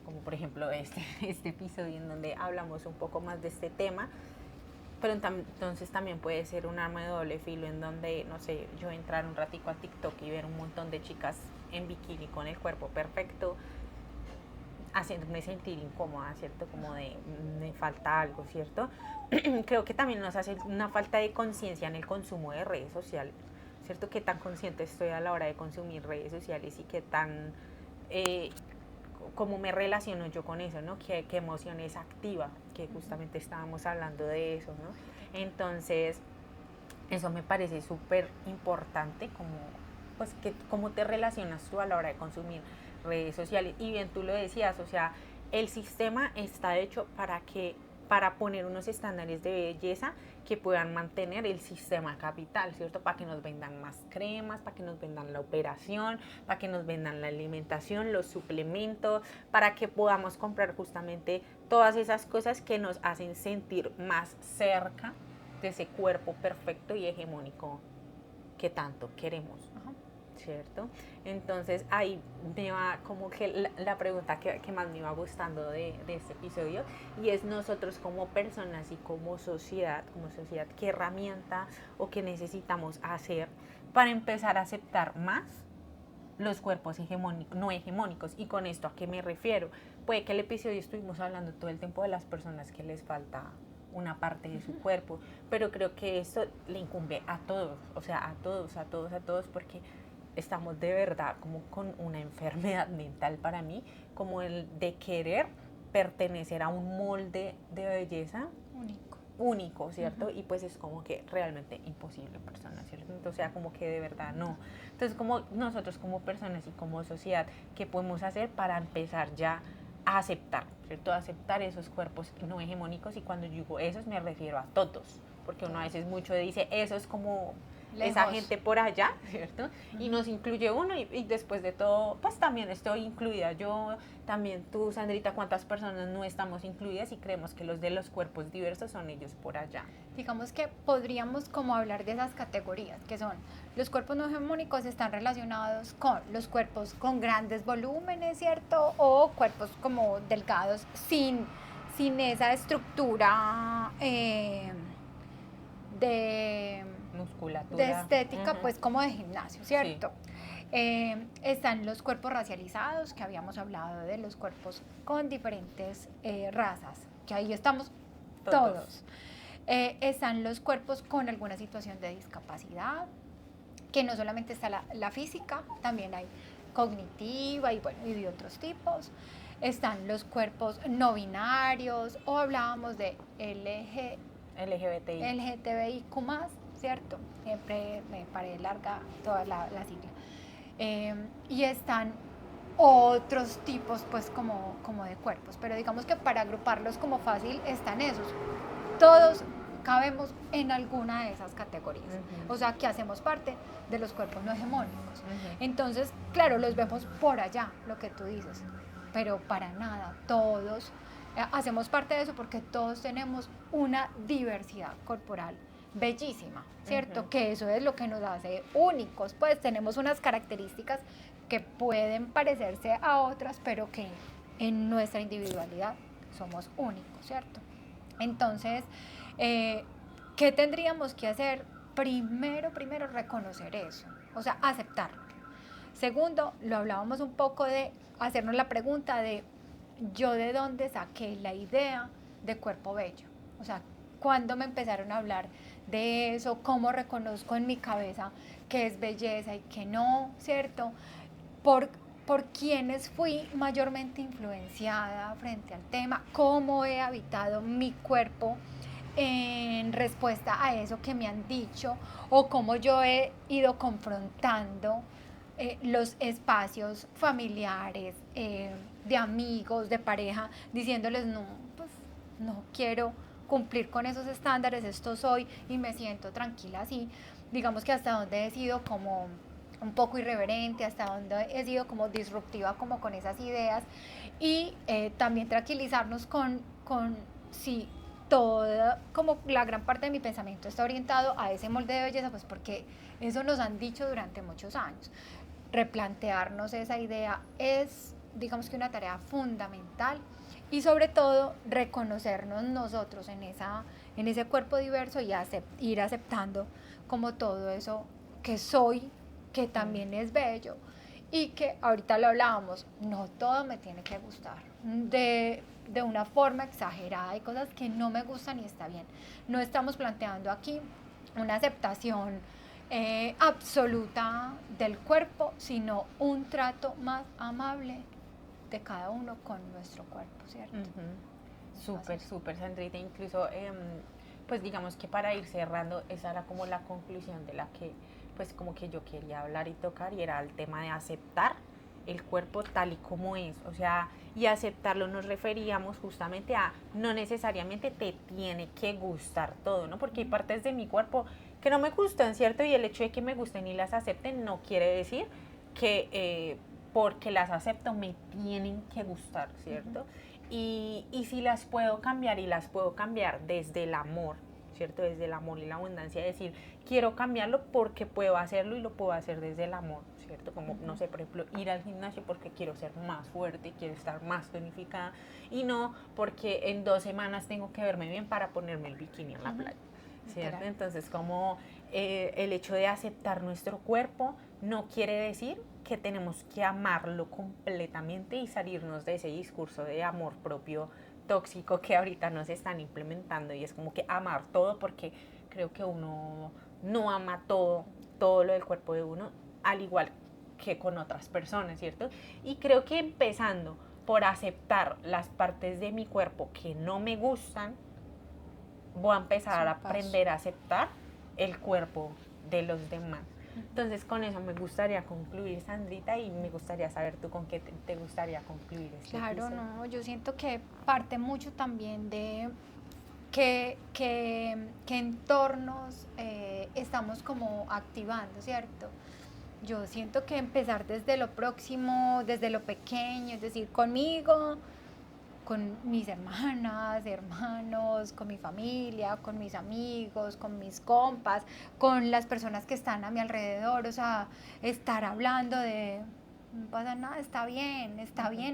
como por ejemplo este episodio en donde hablamos un poco más de este tema, pero entonces también puede ser un arma de doble filo en donde, no sé, yo entrar un ratico a TikTok y ver un montón de chicas en bikini con el cuerpo perfecto, haciéndome sentir incómoda, ¿cierto? Como de me falta algo, ¿cierto? Creo que también nos hace una falta de conciencia en el consumo de redes sociales, ¿cierto? Qué tan consciente estoy a la hora de consumir redes sociales y qué tan, cómo me relaciono yo con eso, ¿no? ¿Qué emociones activa? Que justamente estábamos hablando de eso, ¿no? Entonces, eso me parece súper importante, como, pues, que cómo te relacionas tú a la hora de consumir redes sociales. Y bien, tú lo decías, o sea, el sistema está hecho para poner unos estándares de belleza que puedan mantener el sistema capital, ¿cierto? Para que nos vendan más cremas, para que nos vendan la operación, para que nos vendan la alimentación, los suplementos, para que podamos comprar justamente todas esas cosas que nos hacen sentir más cerca de ese cuerpo perfecto y hegemónico que tanto queremos. ¿Cierto? Entonces ahí me va como que la pregunta que más me va gustando de este episodio, y es nosotros como personas y como sociedad, ¿qué herramienta o qué necesitamos hacer para empezar a aceptar más los cuerpos no hegemónicos? Y con esto, ¿a qué me refiero? Puede que el episodio estuvimos hablando todo el tiempo de las personas que les falta una parte de su cuerpo, pero creo que esto le incumbe a todos, o sea, a todos, porque estamos de verdad como con una enfermedad mental para mí, como el de querer pertenecer a un molde de belleza único, ¿cierto? Y pues es como que realmente imposible en persona, ¿cierto? Entonces, o sea, como que de verdad no. Entonces, como nosotros como personas y como sociedad, ¿qué podemos hacer para empezar ya a aceptar, ¿cierto? A aceptar esos cuerpos no hegemónicos? Y cuando yo digo esos me refiero a todos, porque uno a veces mucho dice, eso es como lejos, esa gente por allá, ¿cierto? Y nos incluye uno y después de todo, pues también estoy incluida yo, también tú, Sandrita, ¿cuántas personas no estamos incluidas y creemos que los de los cuerpos diversos son ellos por allá? Digamos que podríamos como hablar de esas categorías, que son los cuerpos no hegemónicos, están relacionados con los cuerpos con grandes volúmenes, ¿cierto? O cuerpos como delgados, sin esa estructura de musculatura, de estética, pues como de gimnasio, ¿cierto? Sí. Están los cuerpos racializados, que habíamos hablado de los cuerpos con diferentes razas, que ahí estamos todos. Están los cuerpos con alguna situación de discapacidad, que no solamente está la física, también hay cognitiva y bueno, y de otros tipos. Están los cuerpos no binarios, o hablábamos de LGBTIQ+, ¿cierto? Siempre me paré larga toda la sigla. Y están otros tipos, pues, como de cuerpos, pero digamos que para agruparlos como fácil están esos. Todos cabemos en alguna de esas categorías, o sea, que hacemos parte de los cuerpos no hegemónicos. Entonces, claro, los vemos por allá, lo que tú dices, pero para nada, todos hacemos parte de eso porque todos tenemos una diversidad corporal bellísima, ¿cierto? Que eso es lo que nos hace únicos, pues tenemos unas características que pueden parecerse a otras, pero que en nuestra individualidad somos únicos, ¿cierto? Entonces, ¿qué tendríamos que hacer? Primero, reconocer eso, o sea, aceptarlo. Segundo, lo hablábamos un poco de hacernos la pregunta de yo de dónde saqué la idea de cuerpo bello, o sea, cuándo me empezaron a hablar de eso, cómo reconozco en mi cabeza qué es belleza y qué no, ¿cierto? Por quienes fui mayormente influenciada frente al tema, cómo he habitado mi cuerpo en respuesta a eso que me han dicho, o cómo yo he ido confrontando los espacios familiares, de amigos, de pareja, diciéndoles no, pues no quiero cumplir con esos estándares, esto soy y me siento tranquila así. Digamos que hasta donde he sido como un poco irreverente, hasta donde he sido como disruptiva como con esas ideas, y también tranquilizarnos con si toda, como la gran parte de mi pensamiento está orientado a ese molde de belleza, pues porque eso nos han dicho durante muchos años. Replantearnos esa idea es, digamos que una tarea fundamental y sobre todo reconocernos nosotros en ese cuerpo diverso y ir aceptando como todo eso que soy, que también es bello y que ahorita lo hablábamos, no todo me tiene que gustar. De una forma exagerada, hay cosas que no me gustan y está bien. No estamos planteando aquí una aceptación absoluta del cuerpo, sino un trato más amable de cada uno con nuestro cuerpo, ¿cierto? Súper, súper, Sandrita. Incluso, pues digamos que para ir cerrando, esa era como la conclusión de la que, pues como que yo quería hablar y tocar, y era el tema de aceptar el cuerpo tal y como es. O sea, y aceptarlo nos referíamos justamente a no necesariamente te tiene que gustar todo, ¿no? Porque hay partes de mi cuerpo que no me gustan, ¿cierto? Y el hecho de que me gusten y las acepten no quiere decir que porque las acepto me tienen que gustar, ¿cierto? Y si las puedo cambiar y las puedo cambiar desde el amor, ¿cierto? Desde el amor y la abundancia, decir, quiero cambiarlo porque puedo hacerlo y lo puedo hacer desde el amor, ¿cierto? Como, no sé, por ejemplo, ir al gimnasio porque quiero ser más fuerte, quiero estar más tonificada y no porque en 2 semanas tengo que verme bien para ponerme el bikini en la playa, ¿cierto? Entonces, como el hecho de aceptar nuestro cuerpo no quiere decir que tenemos que amarlo completamente y salirnos de ese discurso de amor propio tóxico que ahorita nos están implementando, y es como que amar todo, porque creo que uno no ama todo lo del cuerpo de uno, al igual que con otras personas, ¿cierto? Y creo que empezando por aceptar las partes de mi cuerpo que no me gustan, voy a empezar a aprender a aceptar el cuerpo de los demás. Entonces, con eso me gustaría concluir, Sandrita, y me gustaría saber tú con qué te gustaría concluir este Claro, episodio. no, yo siento que parte mucho también de qué entornos estamos como activando, ¿cierto? Yo siento que empezar desde lo próximo, desde lo pequeño, es decir, conmigo, con mis hermanas, hermanos, con mi familia, con mis amigos, con mis compas, con las personas que están a mi alrededor, o sea, estar hablando de no pasa nada, está bien,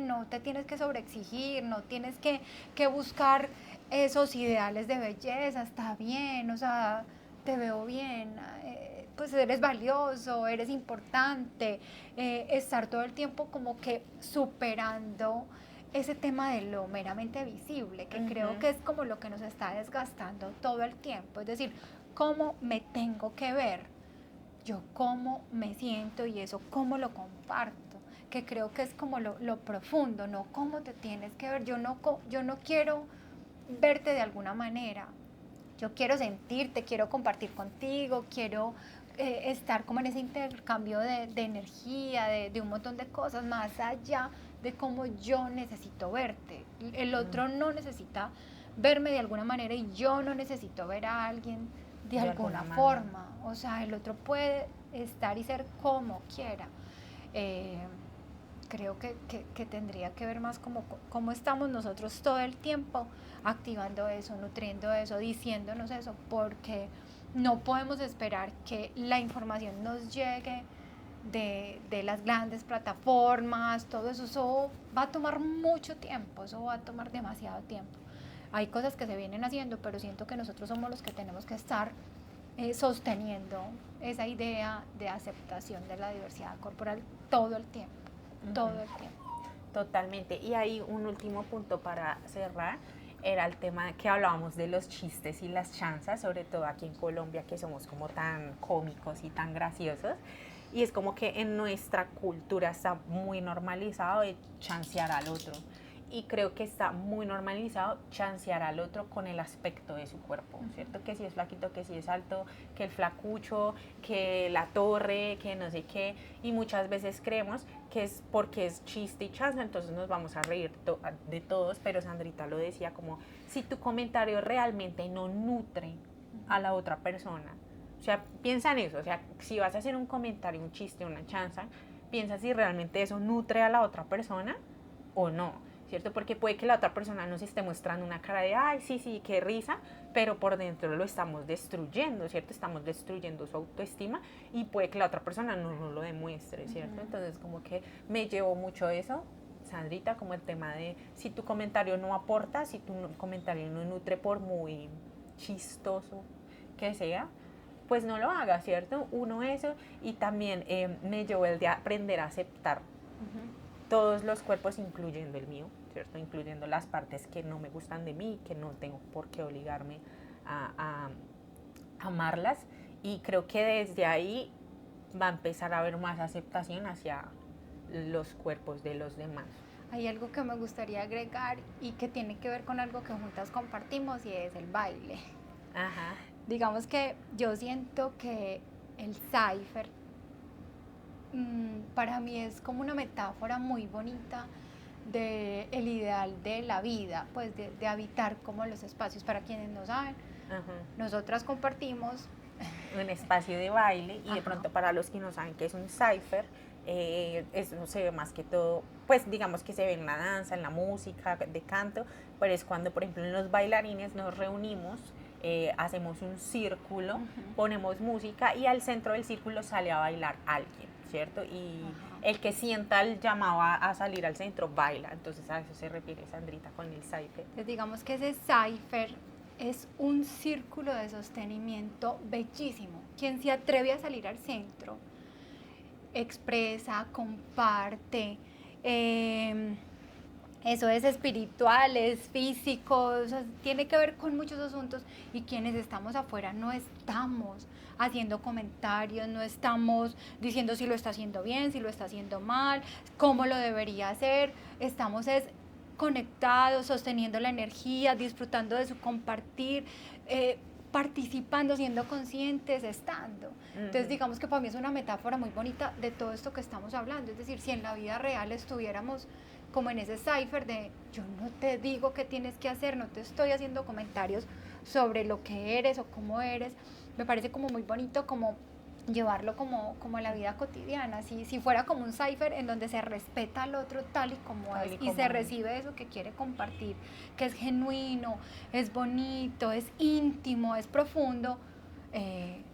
no te tienes que sobreexigir, no tienes que buscar esos ideales de belleza, está bien, o sea, te veo bien, pues eres valioso, eres importante, estar todo el tiempo como que superando ese tema de lo meramente visible, que creo que es como lo que nos está desgastando todo el tiempo, es decir, cómo me tengo que ver, yo cómo me siento y eso cómo lo comparto, que creo que es como lo profundo, no cómo te tienes que ver, yo no quiero verte de alguna manera, yo quiero sentirte, quiero compartir contigo, quiero estar como en ese intercambio de energía, de un montón de cosas, más allá de cómo yo necesito verte. El otro no necesita verme de alguna manera y yo no necesito ver a alguien de alguna forma. O sea, el otro puede estar y ser como quiera. Creo que tendría que ver más como cómo estamos nosotros todo el tiempo activando eso, nutriendo eso, diciéndonos eso, porque no podemos esperar que la información nos llegue de las grandes plataformas, todo eso, eso va a tomar mucho tiempo, eso va a tomar demasiado tiempo. Hay cosas que se vienen haciendo, pero siento que nosotros somos los que tenemos que estar sosteniendo esa idea de aceptación de la diversidad corporal todo el tiempo, todo el tiempo. Totalmente. Y hay un último punto para cerrar, era el tema que hablábamos de los chistes y las chanzas, sobre todo aquí en Colombia, que somos como tan cómicos y tan graciosos. Y es como que en nuestra cultura está muy normalizado el chancear al otro. Y creo que está muy normalizado chancear al otro con el aspecto de su cuerpo, ¿cierto? Que si es flaquito, que si es alto, que el flacucho, que la torre, que no sé qué. Y muchas veces creemos que es porque es chiste y chanza, entonces nos vamos a reír de todos. Pero Sandrita lo decía como, si tu comentario realmente no nutre a la otra persona, o sea, piensa en eso, o sea, si vas a hacer un comentario, un chiste, una chanza, piensa si realmente eso nutre a la otra persona o no. ¿cierto? Porque puede que la otra persona nos esté mostrando una cara de, ay, sí, sí, qué risa, pero por dentro lo estamos destruyendo, ¿cierto? Estamos destruyendo su autoestima y puede que la otra persona no nos lo demuestre, ¿cierto? Entonces, como que me llevó mucho eso, Sandrita, como el tema de si tu comentario no aporta, si tu comentario no nutre, por muy chistoso que sea, pues no lo haga, ¿cierto? Uno eso, y también me llevó el de aprender a aceptar todos los cuerpos, incluyendo el mío, ¿cierto? Incluyendo las partes que no me gustan de mí, que no tengo por qué obligarme a amarlas, y creo que desde ahí va a empezar a haber más aceptación hacia los cuerpos de los demás. Hay algo que me gustaría agregar y que tiene que ver con algo que juntas compartimos y es el baile. Ajá. Digamos que yo siento que el cypher para mí es como una metáfora muy bonita de el ideal de la vida, pues de habitar como los espacios. Para quienes no saben, nosotras compartimos un espacio de baile, y de pronto para los que no saben qué es un cypher, eso se ve más que todo, pues digamos que se ve en la danza, en la música, de canto, pero es cuando, por ejemplo, en los bailarines nos reunimos, hacemos un círculo, ponemos música y al centro del círculo sale a bailar alguien, ¿cierto? Y el que sienta el llamado a salir al centro baila. Entonces a eso se refiere Sandrita con el cypher. Entonces digamos que ese cypher es un círculo de sostenimiento bellísimo. Quien se atreve a salir al centro expresa, comparte, eso es espiritual, es físico, o sea, tiene que ver con muchos asuntos, y quienes estamos afuera no estamos haciendo comentarios, no estamos diciendo si lo está haciendo bien, si lo está haciendo mal, cómo lo debería hacer, estamos conectados, sosteniendo la energía, disfrutando de su compartir, participando, siendo conscientes, estando. Entonces digamos que para mí es una metáfora muy bonita de todo esto que estamos hablando. Es decir, si en la vida real estuviéramos como en ese cypher de yo no te digo qué tienes que hacer, no te estoy haciendo comentarios sobre lo que eres o cómo eres, me parece como muy bonito como llevarlo como a la vida cotidiana, si fuera como un cypher en donde se respeta al otro tal y como es y se recibe eso que quiere compartir, que es genuino, es bonito, es íntimo, es profundo,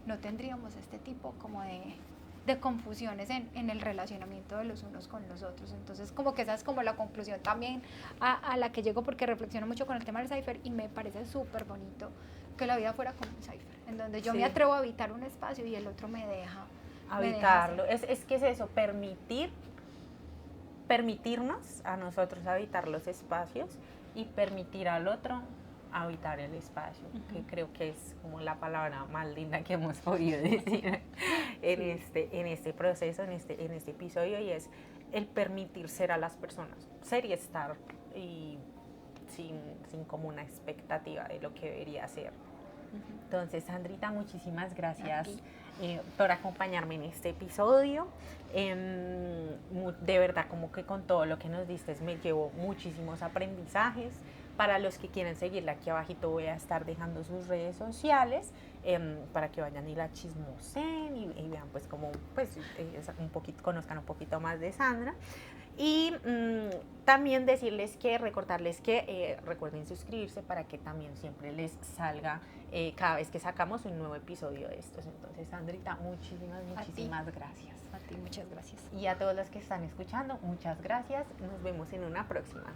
no tendríamos este tipo como de confusiones en el relacionamiento de los unos con los otros. Entonces como que esa es como la conclusión también a la que llego, porque reflexiono mucho con el tema del cypher y me parece súper bonito que la vida fuera como un cypher, en donde yo me atrevo a habitar un espacio y el otro me deja habitarlo. Es que es eso, permitirnos a nosotros habitar los espacios y permitir al otro habitar el espacio, que creo que es como la palabra más linda que hemos podido decir en este proceso, en este episodio, y es el permitir ser a las personas, ser y estar, y sin como una expectativa de lo que debería ser. Entonces, Sandrita, muchísimas gracias por acompañarme en este episodio. De verdad, como que con todo lo que nos diste me llevo muchísimos aprendizajes. Para los que quieren seguirla, aquí abajito voy a estar dejando sus redes sociales para que vayan y la chismosen y vean pues como pues un poquito, conozcan un poquito más de Sandra. Y también recordarles que recuerden suscribirse para que también siempre les salga cada vez que sacamos un nuevo episodio de estos. Entonces, Sandrita, muchísimas gracias. A ti, muchas gracias. Y a todos los que están escuchando, muchas gracias. Nos vemos en una próxima.